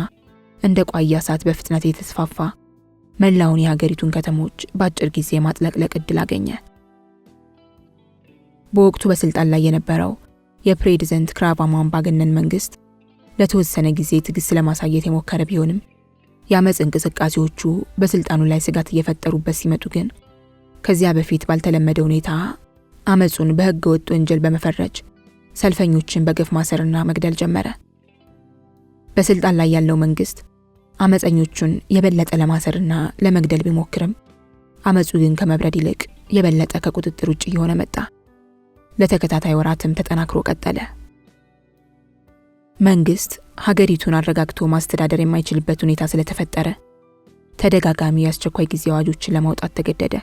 እንደ ቋያ እሳት በፍጥነት የተስፋፋ መላውን የሀገሪቱን ከተሞች በአጭር ጊዜ ማጥለቅለቅ ዕድል አገኘ። በወቅቱ በስልጣን ላይ የነበረው የፕሬዝዳንት ክራቫሞ አምባገነን መንግስት ለተወሰነ ጊዜ ትዕግስት ለማሳየት የሞከረ ቢሆንም የአመጽ እንቅስቃሴዎቹ በስልጣኑ ላይ ስጋት እየፈጠሩበት ሲመጡ ግን ከዚያ በፊት ባልተለመደ ሁኔታ አመጹን በህገ ወጥ ወንጀል በመፈረጅ ሰልፈኞችን በግፍ ማሰርና መግደል ጀመረ። በስልጣን ላይ ያለው መንግስት አመፀኞቹን የበለጠ ለማሰርና ለመግደል ቢሞክርም አመጹ ግን ከመብረድ ይልቅ የበለጠ ከቁጥጥር ውጭ እየሆነ መጣ። ለተከታታይ ወራትም ተጠናክሮ ቀጠለ። መንግስት ሀገሪቱን አረጋግቶ ማስተዳደር የማይችልበት ሁኔታ ስለተፈጠረ ተደጋጋሚ የአስቸኳይ ጊዜ አዋጆችን ለማውጣት ተገደደ።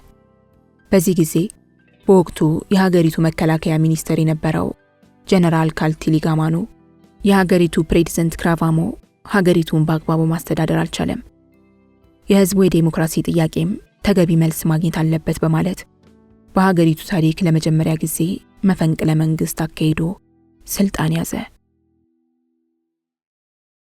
በዚህ ጊዜ በወቅቱ የሀገሪቱ መከላከያ ሚኒስትር የነበረው ጀነራል ካልቲሊ ጋማኖ የሀገሪቱ ፕሬዝዳንት ክራቫሞ ሀገሪቱን በአግባቡ ማስተዳደር አልቻለም፣ የህዝቡ የዲሞክራሲ ጥያቄም ተገቢ መልስ ማግኘት አለበት በማለት በሀገሪቱ ታሪክ ለመጀመሪያ ጊዜ መፈንቅለ መንግስት አካሂዶ ስልጣን ያዘ።